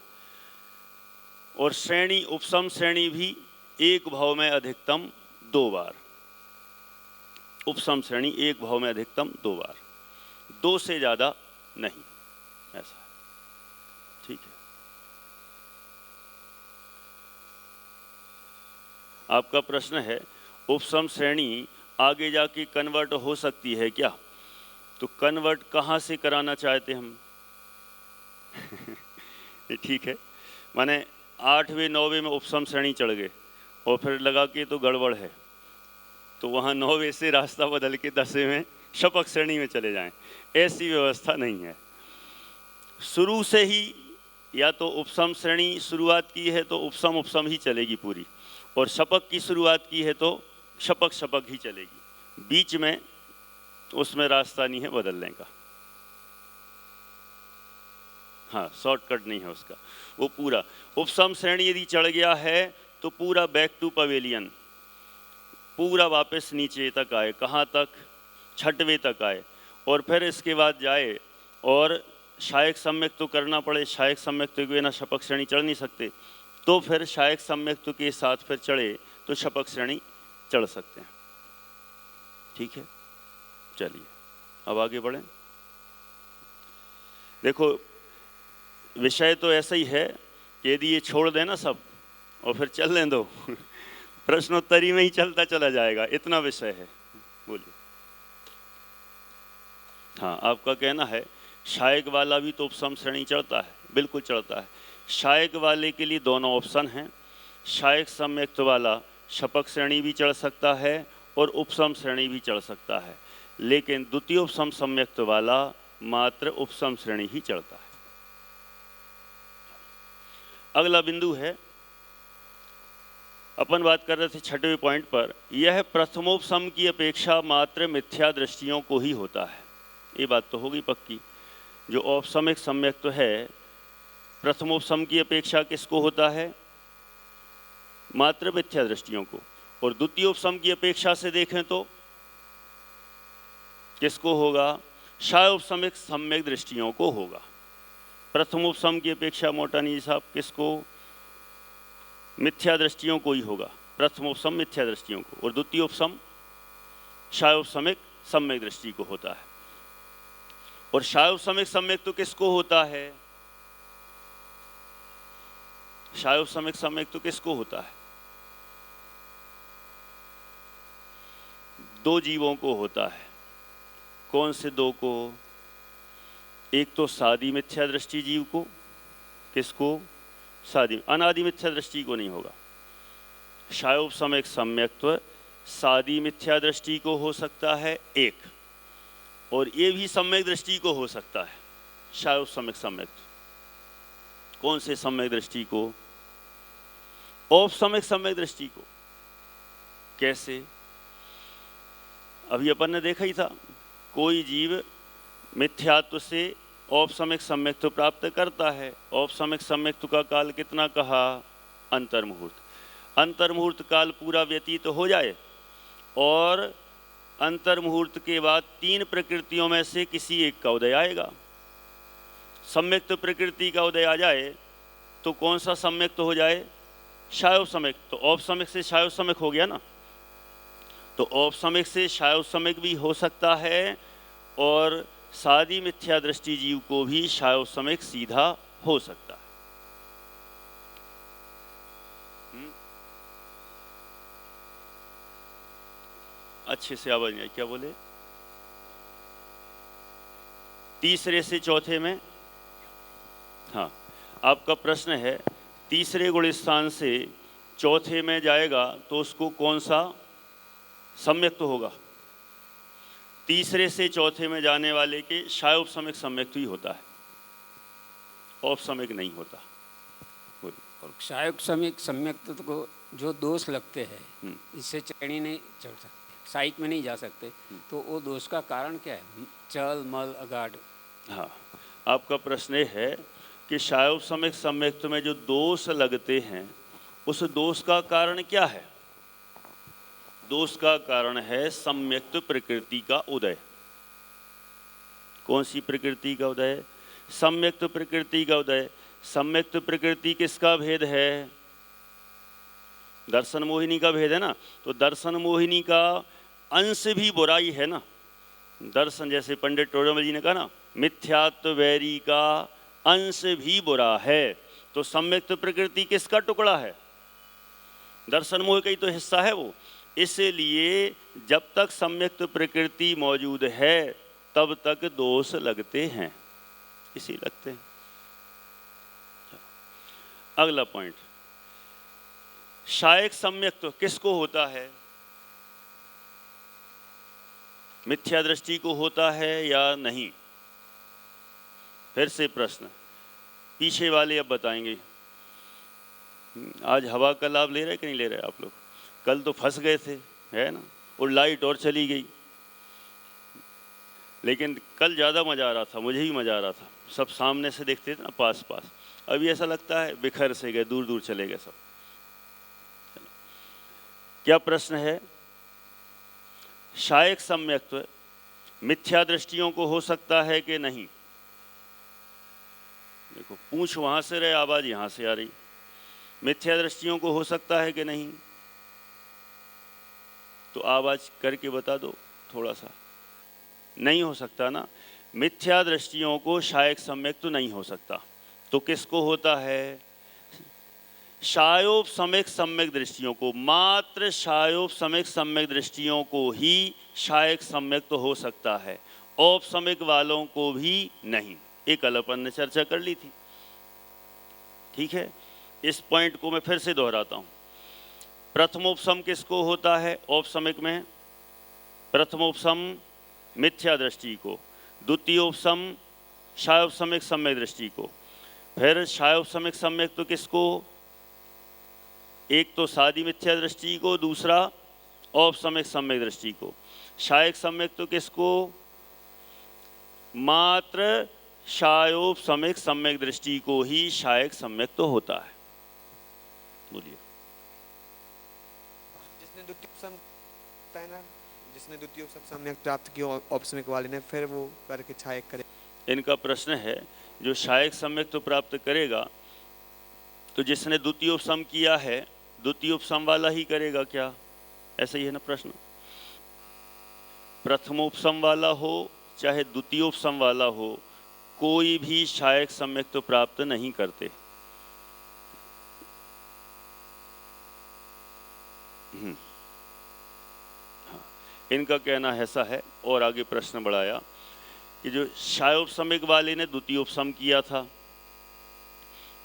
और श्रेणी उपसम श्रेणी भी एक भाव में अधिकतम 2 बार। उपसम श्रेणी एक भाव में अधिकतम 2 बार, 2 से ज़्यादा नहीं, ऐसा है। ठीक है, आपका प्रश्न है उपसम श्रेणी आगे जाके कन्वर्ट हो सकती है क्या? तो कन्वर्ट कहाँ से कराना चाहते हम? ठीक है, माने 8वें 9वें में उपसम श्रेणी चढ़ गए और फिर लगा कि तो गड़बड़ है, तो वहाँ 9वें से रास्ता बदल के 10वें में शपक श्रेणी में चले जाएं। ऐसी व्यवस्था नहीं है। शुरू से ही या तो उपसम श्रेणी शुरुआत की है तो उपसम उपसम ही चलेगी पूरी, और शपक की शुरुआत की है तो शपक शपक ही चलेगी, बीच में उसमें रास्ता नहीं है बदलने का। हाँ, शॉर्टकट नहीं है उसका, वो पूरा उपसम श्रेणी यदि चढ़ गया है तो पूरा बैक टू पवेलियन, पूरा वापस नीचे तक आए। कहाँ तक? 6वें तक आए, और फिर इसके बाद जाए और शायक सम्यक्त्व तो करना पड़े। शायक सम्यक्त्व के बिना शपक श्रेणी चढ़ नहीं सकते, तो फिर शायक सम्यक्त्व के साथ फिर चढ़े तो शपक श्रेणी चढ़ सकते हैं। ठीक है, चलिए अब आगे बढ़ें। देखो, विषय तो ऐसा ही है कि यदि ये छोड़ देना सब और फिर चल लें दो प्रश्नोत्तरी में ही चलता चला जाएगा, इतना विषय है। बोलिए। हाँ, आपका कहना है शायक वाला भी तो उपसम श्रेणी चढ़ता है। बिल्कुल चढ़ता है। शायक वाले के लिए दोनों ऑप्शन हैं। शायक सम्यक्त्व वाला शपक श्रेणी भी चढ़ सकता है और उपसम श्रेणी भी चढ़ सकता है, लेकिन द्वितीय उपसम सम्यक्त्व वाला मात्र उपसम श्रेणी ही चढ़ता है। अगला बिंदु है, अपन बात कर रहे थे 6वें पॉइंट पर, यह प्रथमोपसम की अपेक्षा मात्र मिथ्या दृष्टियों को ही होता है। ये बात तो होगी पक्की। जो औपसमिक सम्यक्त्व है प्रथमोपसम की अपेक्षा किसको होता है? मात्र मिथ्या दृष्टियों को। और द्वितीय उपसम की अपेक्षा से देखें तो किसको होगा? शायोपसमिक सम्यक दृष्टियों को होगा। प्रथमोपसम की अपेक्षा मोटानी साहब किसको? मिथ्या दृष्टियों को ही होगा। प्रथमोपसम मिथ्या दृष्टियों को, और द्वितीय उपसम शायोपसमिक सम्यक दृष्टि को होता है। और शायोपसमिक सम्यक तो किसको होता है? शायोपसमिक सम्यक तो किसको होता है? 2 जीवों को होता है। कौन से 2 को? एक तो सादी मिथ्या दृष्टि जीव को। किसको? सादी, अनादि मिथ्या दृष्टि को नहीं होगा। शायोपसमिक सम्यक्त्व सादी मिथ्या दृष्टि को हो सकता है एक, और ये भी सम्यक दृष्टि को हो सकता है। शायोपसमिक सम्यक्त्व कौन से सम्यक दृष्टि को? औपसमिक सम्यक दृष्टि को। कैसे? अभी अपन ने देखा ही था, कोई जीव मिथ्यात्व से औपसमिक सम्यक्त्व प्राप्त करता है। औपसमिक सम्यक्त्व का काल कितना कहा? अंतर्मुहूर्त। अंतर्मुहूर्त काल पूरा व्यतीत हो जाए और अंतर्मुहूर्त के बाद 3 प्रकृतियों में से किसी एक का उदय आएगा। सम्यक्त्व प्रकृति का उदय आ जाए तो कौन सा सम्यक्त्व हो जाए? शायोपसमिक। तो औपसमिक से शायोपसमिक हो गया ना। तो औपसमिक से शायोपसमिक भी हो सकता है, और सादी मिथ्या दृष्टि जीव को भी शायोपसमिक सीधा हो सकता है। अच्छे से आवाज नहीं आई, क्या बोले? तीसरे से चौथे में? हाँ, आपका प्रश्न है तीसरे गुण स्थान से चौथे में जाएगा तो उसको कौन सा सम्यक्त्व होगा? तीसरे से चौथे में जाने वाले के शायोपसमिक सम्यक्त्व ही होता है, औपसमिक नहीं होता। बोलिए। और क्षायक सम्यक सम्यक्त्व को जो दोष लगते हैं इससे चरणी नहीं चढ़ सकते, साइक में नहीं जा सकते, तो वो दोष का कारण क्या है? चल मल अगाढ़। हाँ, आपका प्रश्न ये है कि शायोपसमिक सम्यक्त्व में जो दोष लगते हैं उस दोष का कारण क्या है? दोष का कारण है सम्यक्त प्रकृति का उदय। कौन सी प्रकृति का उदय? सम्यक्त प्रकृति का उदय। सम्यक्त प्रकृति किसका भेद है? दर्शन मोहिनी का भेद है ना। तो दर्शन मोहिनी का अंश भी बुराई है ना। दर्शन, जैसे पंडित टोडरमल जी ने कहा ना, मिथ्यात्व वैरी का अंश भी बुरा है। तो सम्यक्त प्रकृति किसका टुकड़ा है? दर्शन मोह का ही तो हिस्सा है वो। इसलिए जब तक सम्यक्त प्रकृति मौजूद है तब तक दोष लगते हैं, इसी लगते हैं। अगला पॉइंट, शायक सम्यक्त्व किसको होता है? मिथ्या दृष्टि को होता है या नहीं? फिर से प्रश्न, पीछे वाले अब बताएंगे। आज हवा का लाभ ले रहे कि नहीं ले रहे आप लोग? कल तो फंस गए थे, है ना, और लाइट और चली गई। लेकिन कल ज़्यादा मज़ा आ रहा था, मुझे भी मज़ा आ रहा था। सब सामने से देखते थे ना, पास पास। अभी ऐसा लगता है बिखर से गए, दूर दूर चले गए सब। क्या प्रश्न है? शायक सम्यक्त्व मिथ्या दृष्टियों को हो सकता है कि नहीं? देखो, पूछ वहां से रहे, आवाज यहां से आ रही। मिथ्या दृष्टियों को हो सकता है कि नहीं? तो आवाज करके बता दो थोड़ा सा। नहीं हो सकता ना। मिथ्या दृष्टियों को शायक सम्यक्त्व नहीं हो सकता। तो किसको होता है? शायोपसमिक सम्यक दृष्टियों को, मात्र शायोपसमिक सम्यक दृष्टियों को ही शायक सम्यक्त्व हो सकता है। औपसमिक वालों को भी नहीं। एक कल अपन ने चर्चा कर ली थी, ठीक है। इस पॉइंट को मैं फिर से दोहराता हूं। प्रथमोपसम किसको होता है औपसमिक में? प्रथमोपसम मिथ्या दृष्टि को, द्वितीयोपसम शायोपसमिक सम्यक दृष्टि को। फिर शायोपसमिक सम्यक तो किसको? एक तो सादी मिथ्या दृष्टि को, दूसरा औपसमिक सम्यक दृष्टि को। शायक सम्यक तो किसको? मात्र शायोपसमिक सम्यक दृष्टि को ही शायक सम्यक तो होता है। बोलिए। जिसने द्वितीय सम्यक प्राप्त किया औपसमिक वाले ने, फिर वो करके शायक करे। इनका प्रश्न है, जो शायक सम्यक तो प्राप्त करेगा तो जिसने द्वितीयोपसम किया है द्वितीयोपसम वाला ही करेगा क्या? ऐसा ही है ना प्रश्न। प्रथमोपसम वाला हो चाहे द्वितीयोपसम वाला हो, कोई भी शायक सम्यक तो प्राप्त नहीं करते। इनका कहना ऐसा है। और आगे प्रश्न बढ़ाया कि जो शायोपसमिक वाले ने द्वितीयोपसम किया था,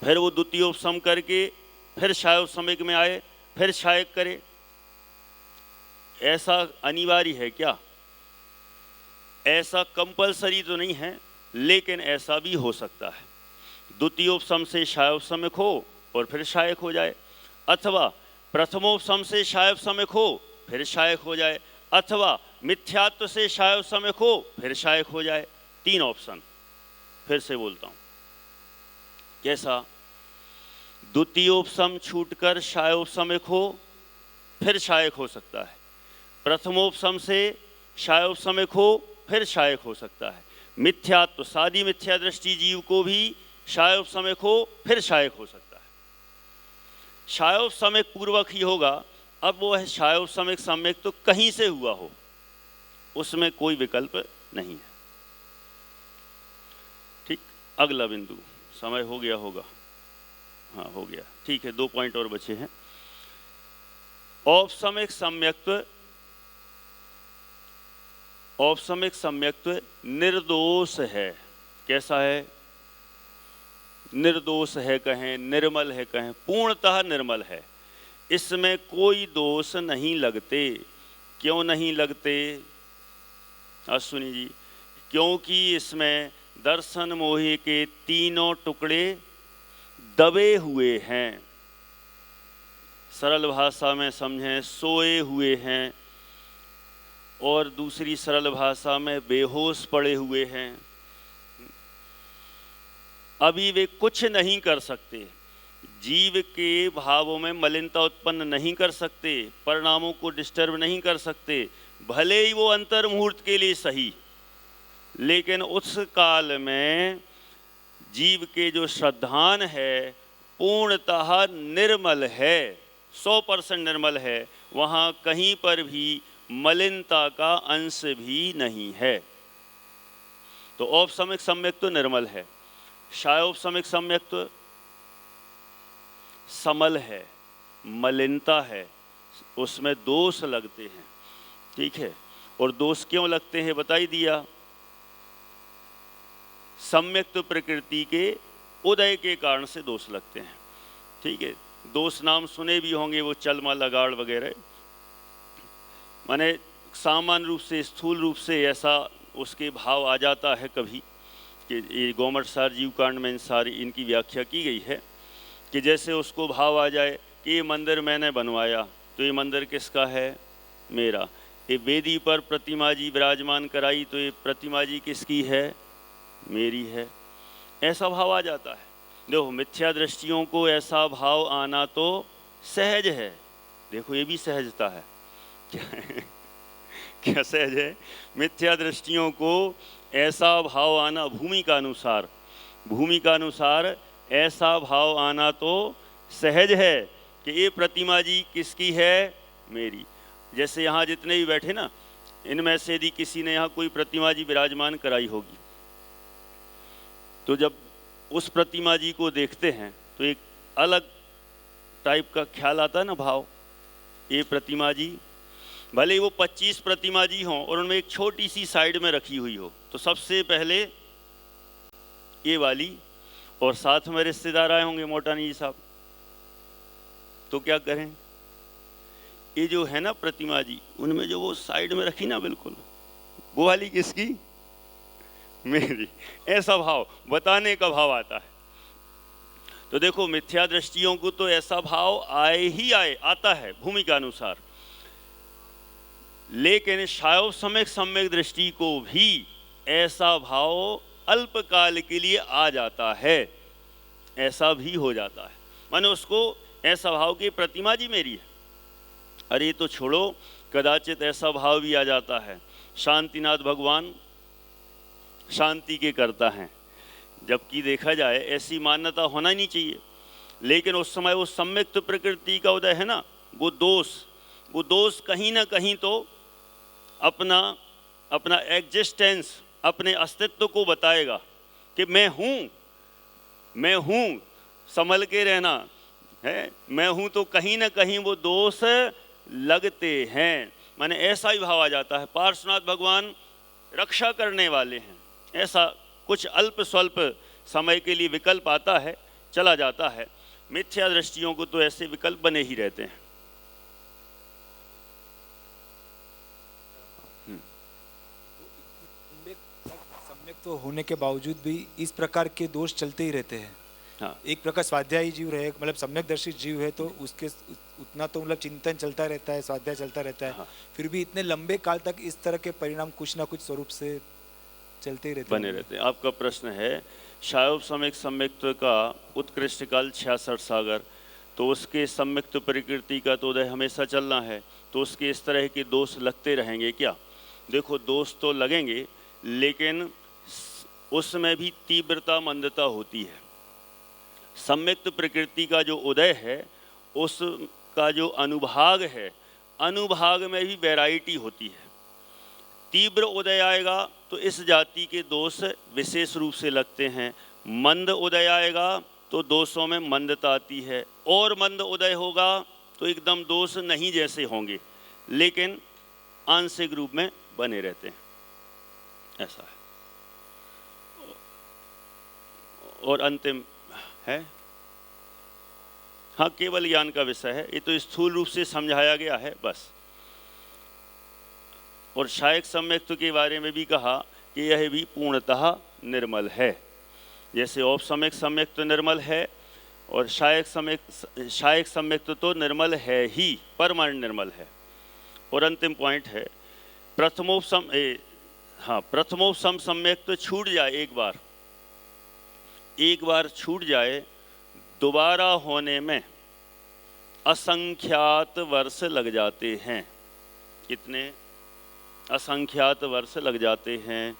फिर वो द्वितीयोपसम करके फिर शायोपसमिक में आए, फिर शायक करे, ऐसा अनिवार्य है क्या? ऐसा कंपलसरी तो नहीं है, लेकिन ऐसा भी हो सकता है। द्वितीयोपसम से शायोपसमिक हो और फिर शायक हो जाए, अथवा प्रथमोपसम से शायोपसमिक हो फिर शायक हो जाए, अथवा मिथ्यात्व से शायोपसमिक हो फिर शायक हो जाए। 3 ऑप्शन। फिर से बोलता हूं, कैसा? द्वितीयोपसम छूटकर शायोपसमिक हो फिर शायक हो सकता है, प्रथमोपसम से शायोपसमिक हो फिर शायक हो सकता है, मिथ्यात्व सादी मिथ्या दृष्टि जीव को भी शायोपसमिक हो फिर शायक हो सकता है। शायोपसमिक पूर्वक ही होगा। अब वो है शायोपसमिक सम्यक तो कहीं से हुआ हो, उसमें कोई विकल्प नहीं है। ठीक। अगला बिंदु, समय हो गया होगा? हाँ, हो गया। ठीक है, 2 पॉइंट और बचे हैं। औपसमिक सम्यक्त्व, औपसमिक सम्यक्त्व निर्दोष है। कैसा है? निर्दोष है कहें, निर्मल है कहें, पूर्णतः निर्मल है। इसमें कोई दोष नहीं लगते। क्यों नहीं लगते? अश्विनी जी, क्योंकि इसमें दर्शन मोहि के तीनों टुकड़े दबे हुए हैं, सरल भाषा में समझें सोए हुए हैं, और दूसरी सरल भाषा में बेहोश पड़े हुए हैं। अभी वे कुछ नहीं कर सकते, जीव के भावों में मलिनता उत्पन्न नहीं कर सकते, परिणामों को डिस्टर्ब नहीं कर सकते, भले ही वो अंतर मुहूर्त के लिए सही, लेकिन उस काल में जीव के जो श्रद्धान है पूर्णतः निर्मल है, 100% निर्मल है, वहाँ कहीं पर भी मलिनता का अंश भी नहीं है। तो औपसमिक सम्यक तो निर्मल है, शायोपसमिक सम्यक तो समल है, मलिनता है, उसमें दोष लगते हैं। ठीक है, और दोष क्यों लगते हैं बता ही दिया, सम्यक्त प्रकृति के उदय के कारण से दोष लगते हैं। ठीक है, दोष नाम सुने भी होंगे, वो चलमा लगाड़ वगैरह, माने सामान्य रूप से स्थूल रूप से ऐसा उसके भाव आ जाता है कभी कि ये गोमठ सार जीव कांड में इन सारी इनकी व्याख्या की गई है कि जैसे उसको भाव आ जाए कि ये मंदिर मैंने बनवाया तो ये मंदिर किसका है, मेरा। ये वेदी पर प्रतिमा जी विराजमान कराई तो ये प्रतिमा जी किसकी है, मेरी है। ऐसा भाव आ जाता है। देखो मिथ्या दृष्टियों को ऐसा भाव आना तो सहज है, देखो ये भी सहजता है। क्या सहज है? मिथ्या दृष्टियों को ऐसा भाव आना, भूमि का अनुसार ऐसा भाव आना तो सहज है कि ये प्रतिमा जी किसकी है, मेरी। जैसे यहाँ जितने भी बैठे ना, इनमें से यदि किसी ने यहाँ कोई प्रतिमा जी विराजमान कराई होगी तो जब उस प्रतिमा जी को देखते हैं तो एक अलग टाइप का ख्याल आता है ना, भाव। ये प्रतिमा जी, भले ही वो 25 प्रतिमा जी हों और उनमें एक छोटी सी साइड में रखी हुई हो, तो सबसे पहले ये वाली, और साथ में रिश्तेदार आए होंगे मोटानी जी साहब, तो क्या करें, ये जो है ना प्रतिमा जी, उनमें जो वो साइड में रखी ना बिल्कुल, वो वाली किसकी, मेरी। ऐसा भाव बताने का भाव आता है। तो देखो मिथ्या दृष्टियों को तो ऐसा भाव आता है भूमि का अनुसार, लेकिन शायोपसमिक सम्यक दृष्टि को भी ऐसा भाव अल्पकाल के लिए आ जाता है, ऐसा भी हो जाता है। माने उसको ऐसा भाव कि प्रतिमा जी मेरी है। अरे तो छोड़ो, कदाचित ऐसा भाव भी आ जाता है, शांतिनाथ भगवान शांति के करता हैं, जबकि देखा जाए ऐसी मान्यता होना ही नहीं चाहिए, लेकिन उस समय वो सम्यक्त प्रकृति का उदय है ना, वो दोष कहीं ना कहीं तो अपना एग्जिस्टेंस, अपने अस्तित्व को बताएगा कि मैं हूँ, संभल के रहना है, मैं हूँ, तो कहीं ना कहीं वो दोष लगते हैं। माने ऐसा ही भाव आ जाता है। पार्श्वनाथ भगवान रक्षा करने वाले हैं, ऐसा कुछ अल्प स्वल्प समय के लिए विकल्प आता है, चला जाता है। मिथ्या दृष्टियों को तो ऐसे विकल्प बने ही रहते हैं। सम्यक तो होने के बावजूद भी इस प्रकार के दोष चलते ही रहते हैं। हाँ। एक प्रकार स्वाध्यायी जीव रहे, मतलब सम्यक दर्शी जीव है तो उसके उतना तो मतलब चिंतन चलता रहता है, स्वाध्याय चलता रहता है। हाँ। फिर भी इतने लंबे काल तक इस तरह के परिणाम कुछ ना कुछ स्वरूप से चलते ही रहते बने रहते हैं। आपका प्रश्न है शायोपसमिक सम्यक्त्व का उत्कृष्ट काल 66 सागर, तो उसके सम्यक्त प्रकृति का तो उदय हमेशा चलना है, तो उसके इस तरह के दोष लगते रहेंगे क्या? देखो दोष तो लगेंगे, लेकिन उसमें भी तीव्रता मंदता होती है। सम्यक्त प्रकृति का जो उदय है उसका जो अनुभाग है, अनुभाग में भी वैरायटी होती है। तीव्र उदय आएगा तो इस जाति के दोष विशेष रूप से लगते हैं, मंद उदय आएगा तो दोषों में मंदता आती है, और मंद उदय होगा तो एकदम दोष नहीं जैसे होंगे, लेकिन आंशिक रूप में बने रहते हैं, ऐसा है। और अंतिम है, हाँ, केवल ज्ञान का विषय है, ये तो स्थूल रूप से समझाया गया है बस। और शायक सम्यक्त्व के बारे में भी कहा कि यह भी पूर्णतः निर्मल है। जैसे औपसमिक सम्यक्त्व निर्मल है, और शायक सम्यक्त तो निर्मल है ही, परमाणु निर्मल है। और अंतिम पॉइंट है प्रथमोपसम सम्यक्त छूट जाए, एक बार छूट जाए, दोबारा होने में असंख्यात वर्ष लग जाते हैं। कितने? असंख्यात वर्ष लग जाते हैं।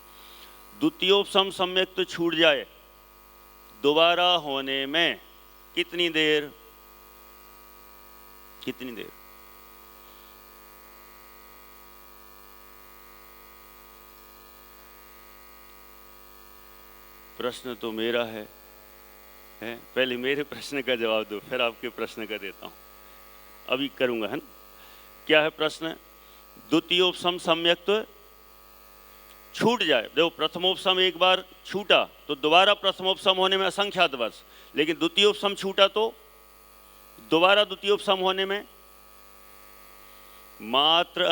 द्वितीयोपसम सम्यक्त छूट जाए, दोबारा होने में कितनी देर? प्रश्न तो मेरा है? पहले मेरे प्रश्न का जवाब दो, फिर आपके प्रश्न का देता हूं। अभी करूंगा, है ना? क्या है प्रश्न? द्वितीयोपसम सम्यक्त छूट जाए। देखो, प्रथमोपसम एक बार छूटा तो दोबारा प्रथमोपसम होने में असंख्यात वर्ष, लेकिन द्वितीयोपसम छूटा तो दोबारा द्वितीयोपसम होने में मात्र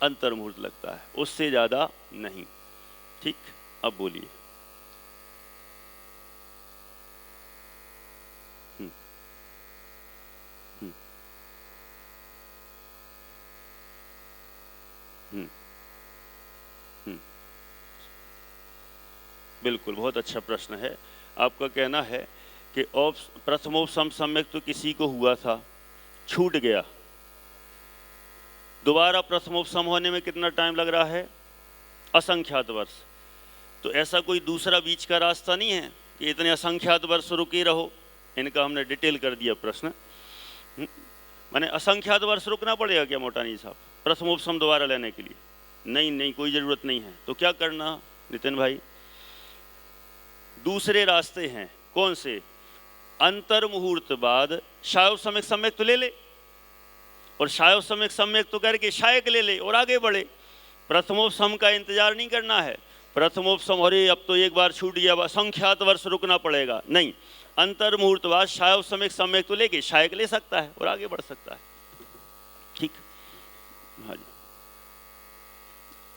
अंतर्मुहूर्त लगता है, उससे ज्यादा नहीं। ठीक, अब बोलिए। बिल्कुल, बहुत अच्छा प्रश्न है। आपका कहना है कि प्रथमोपसम सम्यक्त तो किसी को हुआ था, छूट गया, दोबारा प्रथमोपसम होने में कितना टाइम लग रहा है? असंख्यात वर्ष। तो ऐसा कोई दूसरा बीच का रास्ता नहीं है कि इतने असंख्यात वर्ष रुके रहो। इनका हमने डिटेल कर दिया प्रश्न। माने असंख्यात वर्ष रुकना पड़ेगा क्या मोटानी साहब प्रथमोपसम दोबारा लेने के लिए? नहीं, कोई ज़रूरत नहीं है। तो क्या करना नितिन भाई? दूसरे रास्ते हैं। कौन से? अंतर्मुहूर्त बाद शायोपसमिक सम्यक्त तो ले ले, और शायोपसमिक सम्यक्त तो करके शायक ले ले और आगे बढ़े। प्रथमोपसम का इंतजार नहीं करना है। प्रथमोपसम अरे अब तो एक बार छूट गया, असंख्यात वर्ष रुकना पड़ेगा, नहीं। अंतर्मुहूर्त बाद शायोपसमिक सम्यक्त तो लेके शायक ले सकता है और आगे बढ़ सकता है। ठीक, हाँ जी।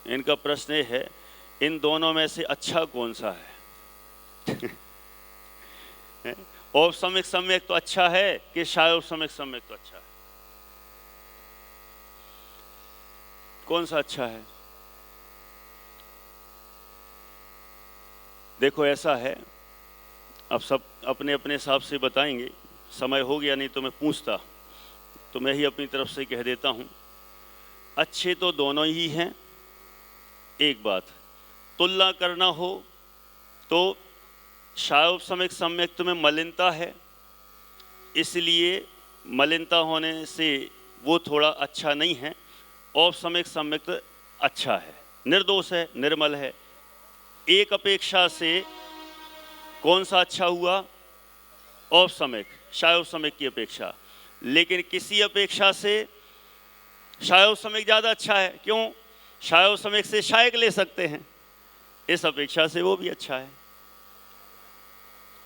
इनका प्रश्न है, इन दोनों में से अच्छा कौन सा है? औपसमिक सम्यक्त तो अच्छा है कि शायोपसमिक सम्यक्त तो अच्छा है? कौन सा अच्छा है? देखो, ऐसा है, अब सब अपने अपने हिसाब से बताएंगे। समय हो गया, नहीं तो मैं पूछता, तो मैं ही अपनी तरफ से कह देता हूं, अच्छे तो दोनों ही हैं। एक बात, तुलना करना हो तो शायोपसमिक सम्यक्त में मलिनता है, इसलिए मलिनता होने से वो थोड़ा अच्छा नहीं है। औपसमिक सम्यक्त अच्छा है, निर्दोष है, निर्मल है। एक अपेक्षा से कौन सा अच्छा हुआ? औपसमिक, शायोपसमिक की अपेक्षा। लेकिन किसी अपेक्षा से शायोपसमिक ज़्यादा अच्छा है। क्यों? शायोपसमिक से शायक ले सकते हैं, इस अपेक्षा से वो भी अच्छा है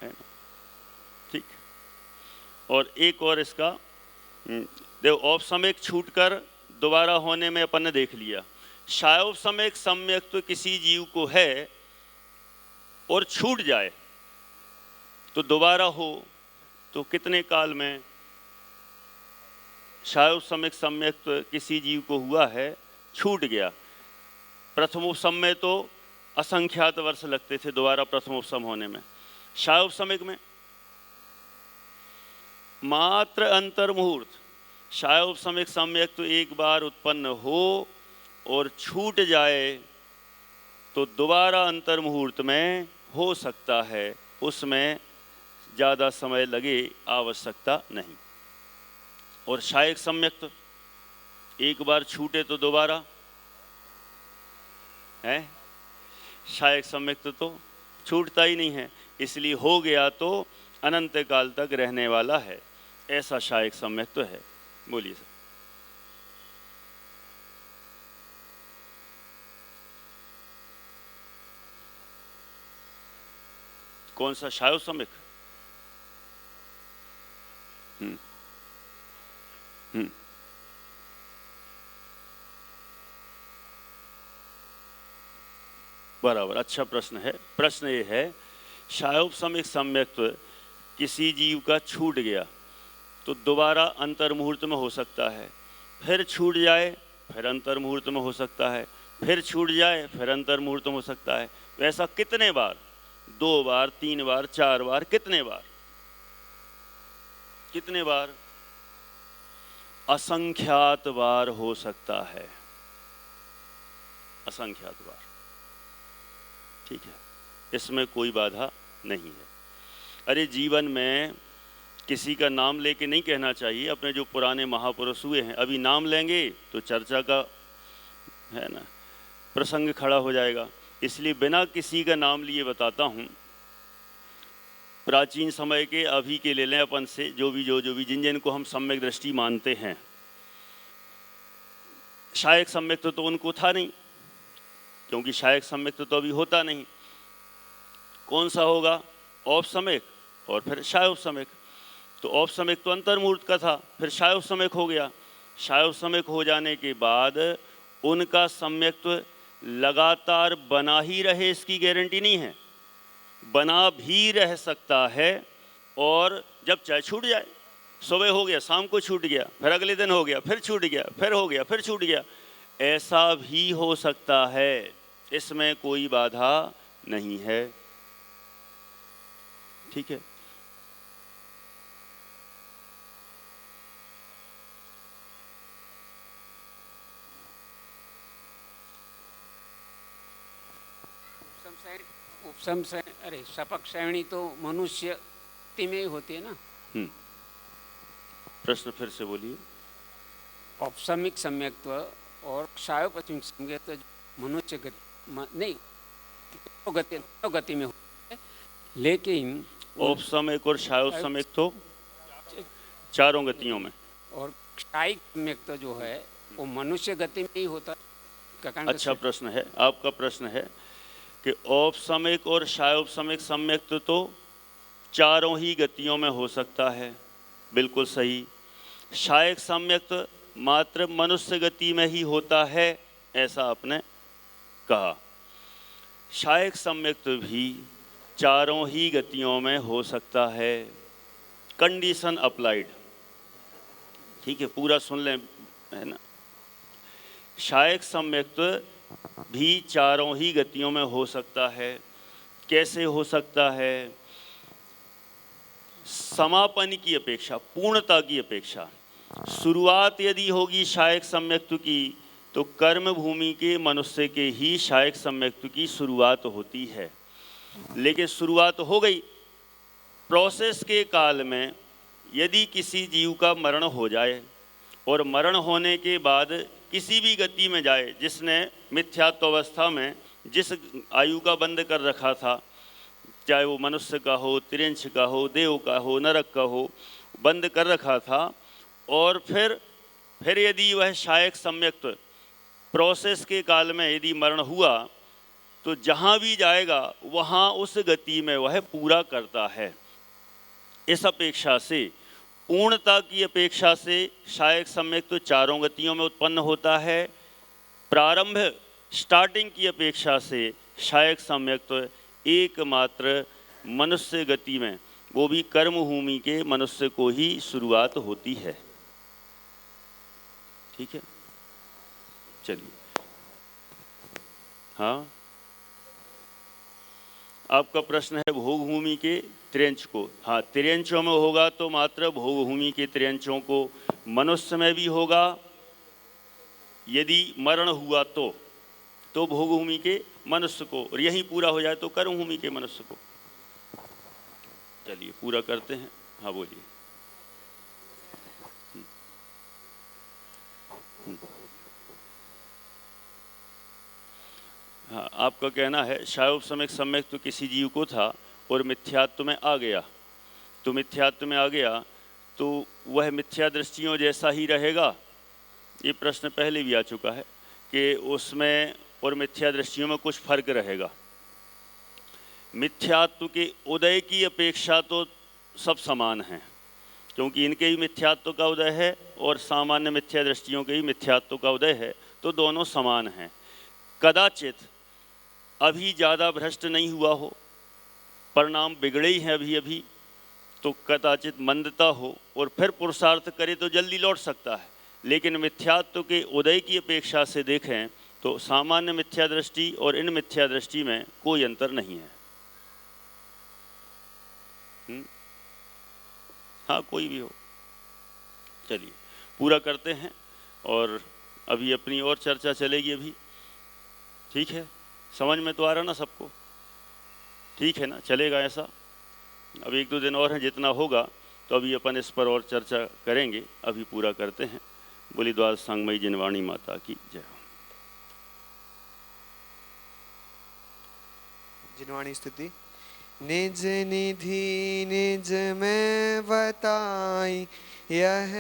ना? ठीक। और एक और इसका देखो, औपसमिक छूटकर दोबारा होने में अपन ने देख लिया। शायोपसमिक सम्यक्त तो किसी जीव को है और छूट जाए तो दोबारा हो तो कितने काल में? शायोपसमिक सम्यक्त किसी जीव को हुआ है, छूट गया। प्रथमोपसम में तो असंख्यात वर्ष लगते थे दोबारा प्रथमोपसम होने में। शायोपसमिक में मात्र अंतर्मुहूर्त। शायोपसमिक सम्यक्त तो एक बार उत्पन्न हो और छूट जाए तो दोबारा अंतर्मुहूर्त में हो सकता है, उसमें ज़्यादा समय लगे, आवश्यकता नहीं। और शायक सम्यक्त एक बार छूटे तो दोबारा है, शायक सम्यक्त तो छूटता ही नहीं है, इसलिए हो गया तो अनंत काल तक रहने वाला है, ऐसा शायक सम्यक्त है। बोलिए सर। कौन सा? शायोपसमिक? बराबर, अच्छा प्रश्न है। प्रश्न ये है शायोपशमिक सम्यक्त्व किसी जीव का छूट गया तो दोबारा अंतर्मुहूर्त में हो सकता है, फिर छूट जाए फिर अंतर्मुहूर्त में हो सकता है, फिर छूट जाए फिर अंतर्मुहूर्त में हो सकता है। वैसा कितने बार? 2 बार, 3 बार, 4 बार, कितने बार? कितने बार? असंख्यात बार हो सकता है, असंख्यात बार। ठीक है, इसमें कोई बाधा नहीं है। अरे जीवन में किसी का नाम लेके नहीं कहना चाहिए। अपने जो पुराने महापुरुष हुए हैं, अभी नाम लेंगे तो चर्चा का है ना प्रसंग खड़ा हो जाएगा, इसलिए बिना किसी का नाम लिए बताता हूँ। प्राचीन समय के अभी के ले लें अपन से, जो भी जिन को हम सम्यक दृष्टि मानते हैं। शायक सम्यक्त्व तो उनको था नहीं, क्योंकि शायक सम्यक्त्व तो अभी होता नहीं। कौन सा होगा? औपसमिक और फिर शायोपसमिक। तो औपसमिक तो अंतर्मुहूर्त का था, फिर शायोपसमिक हो गया। शायोपसमिक हो जाने के बाद उनका सम्यक्त्व लगातार बना ही रहे इसकी गारंटी नहीं है। बना भी रह सकता है और जब चाहे छूट जाए। सुबह हो गया, शाम को छूट गया, फिर अगले दिन हो गया, फिर छूट गया, फिर हो गया, फिर छूट गया, ऐसा भी हो सकता है। इसमें कोई बाधा नहीं है। ठीक है, उपसम से अरे शपक श्रेणी तो मनुष्य में ही होती है ना। प्रश्न फिर से बोलिए। औपसमिक सम्यक्त्व और शायोपशमिक सम्यक्त्व मनुष्य नहीं गति में होती है, लेकिन औपसमिक और शायोपसमिक तो चारों गतियों में, और शायिक सम्यक्त्व जो है वो मनुष्य गति में ही होता है। अच्छा प्रश्न है आपका। प्रश्न है कि औपसमिक और शायोपसमिक सम्यक्त्व तो चारों ही गतियों में हो सकता है। बिल्कुल सही। शायक सम्यक्त्व मात्र मनुष्य गति में ही होता है, ऐसा आपने कहा। शायक सम्यक्त्व भी चारों ही गतियों में हो सकता है। Condition applied. ठीक है, पूरा सुन लें, है ना। शायक सम्यक्त्व भी चारों ही गतियों में हो सकता है। कैसे हो सकता है? समापन की अपेक्षा, पूर्णता की अपेक्षा। शुरुआत यदि होगी शायक सम्यक्त्व की तो कर्म भूमि के मनुष्य के ही शायक सम्यक्त्व की शुरुआत होती है। लेकिन शुरुआत हो गई, प्रोसेस के काल में यदि किसी जीव का मरण हो जाए और मरण होने के बाद किसी भी गति में जाए, जिसने मिथ्यात्व अवस्था में जिस आयु का बंद कर रखा था, चाहे वो मनुष्य का हो, तिर्यंश का हो, देव का हो, नरक का हो, बंद कर रखा था, और फिर यदि वह शायक सम्यक्त्व प्रोसेस के काल में यदि मरण हुआ तो जहाँ भी जाएगा वहाँ उस गति में वह पूरा करता है। इस अपेक्षा से, पूर्णता की अपेक्षा से शायक सम्यक्त्व चारों गतियों में उत्पन्न होता है। प्रारंभ स्टार्टिंग की अपेक्षा से शायक सम्यक्त्व एकमात्र मनुष्य गति में, वो भी कर्मभूमि के मनुष्य को ही शुरुआत होती है। ठीक है, चलिए। हाँ, आपका प्रश्न है भोग भूमि के त्रियंच को। हाँ, त्रियंचों में होगा तो मात्र भोग भूमि के त्रियंचों को। मनुष्य में भी होगा यदि मरण हुआ तो भोग भूमि के मनुष्य को, और यही पूरा हो जाए तो कर्म भूमि के मनुष्य को। चलिए पूरा करते हैं। हाँ बोलिए। हाँ, आपका कहना है शायोपसमिक सम्यक्त्व तो किसी जीव को था और मिथ्यात्व में आ गया, तो मिथ्यात्व में आ गया तो वह मिथ्या दृष्टियों जैसा ही रहेगा। ये प्रश्न पहले भी आ चुका है कि उसमें और मिथ्या दृष्टियों में कुछ फर्क रहेगा। मिथ्यात्व के उदय की अपेक्षा तो सब समान हैं, क्योंकि इनके भी मिथ्यात्व का उदय है और सामान्य मिथ्या दृष्टियों के भी मिथ्यात्व का उदय है, तो दोनों समान हैं। कदाचित अभी ज़्यादा भ्रष्ट नहीं हुआ हो, परिणाम बिगड़े ही हैं अभी अभी, तो कदाचित मंदता हो और फिर पुरुषार्थ करे तो जल्दी लौट सकता है। लेकिन मिथ्यात्व के उदय की अपेक्षा से देखें तो सामान्य मिथ्या दृष्टि और इन मिथ्या दृष्टि में कोई अंतर नहीं है। हाँ, कोई भी हो। चलिए पूरा करते हैं और अभी अपनी और चर्चा चलेगी अभी। ठीक है, समझ में तो आ रहा ना सबको? ठीक है ना, चलेगा ऐसा? अब 1-2 दिन और हैं, जितना होगा तो अभी अपन इस पर और चर्चा करेंगे। अभी पूरा करते हैं। बोली द्वादश सांगमयी जिनवाणी माता की जय हो। जिनवाणी स्तुति। निज निधि निज में बताई, यह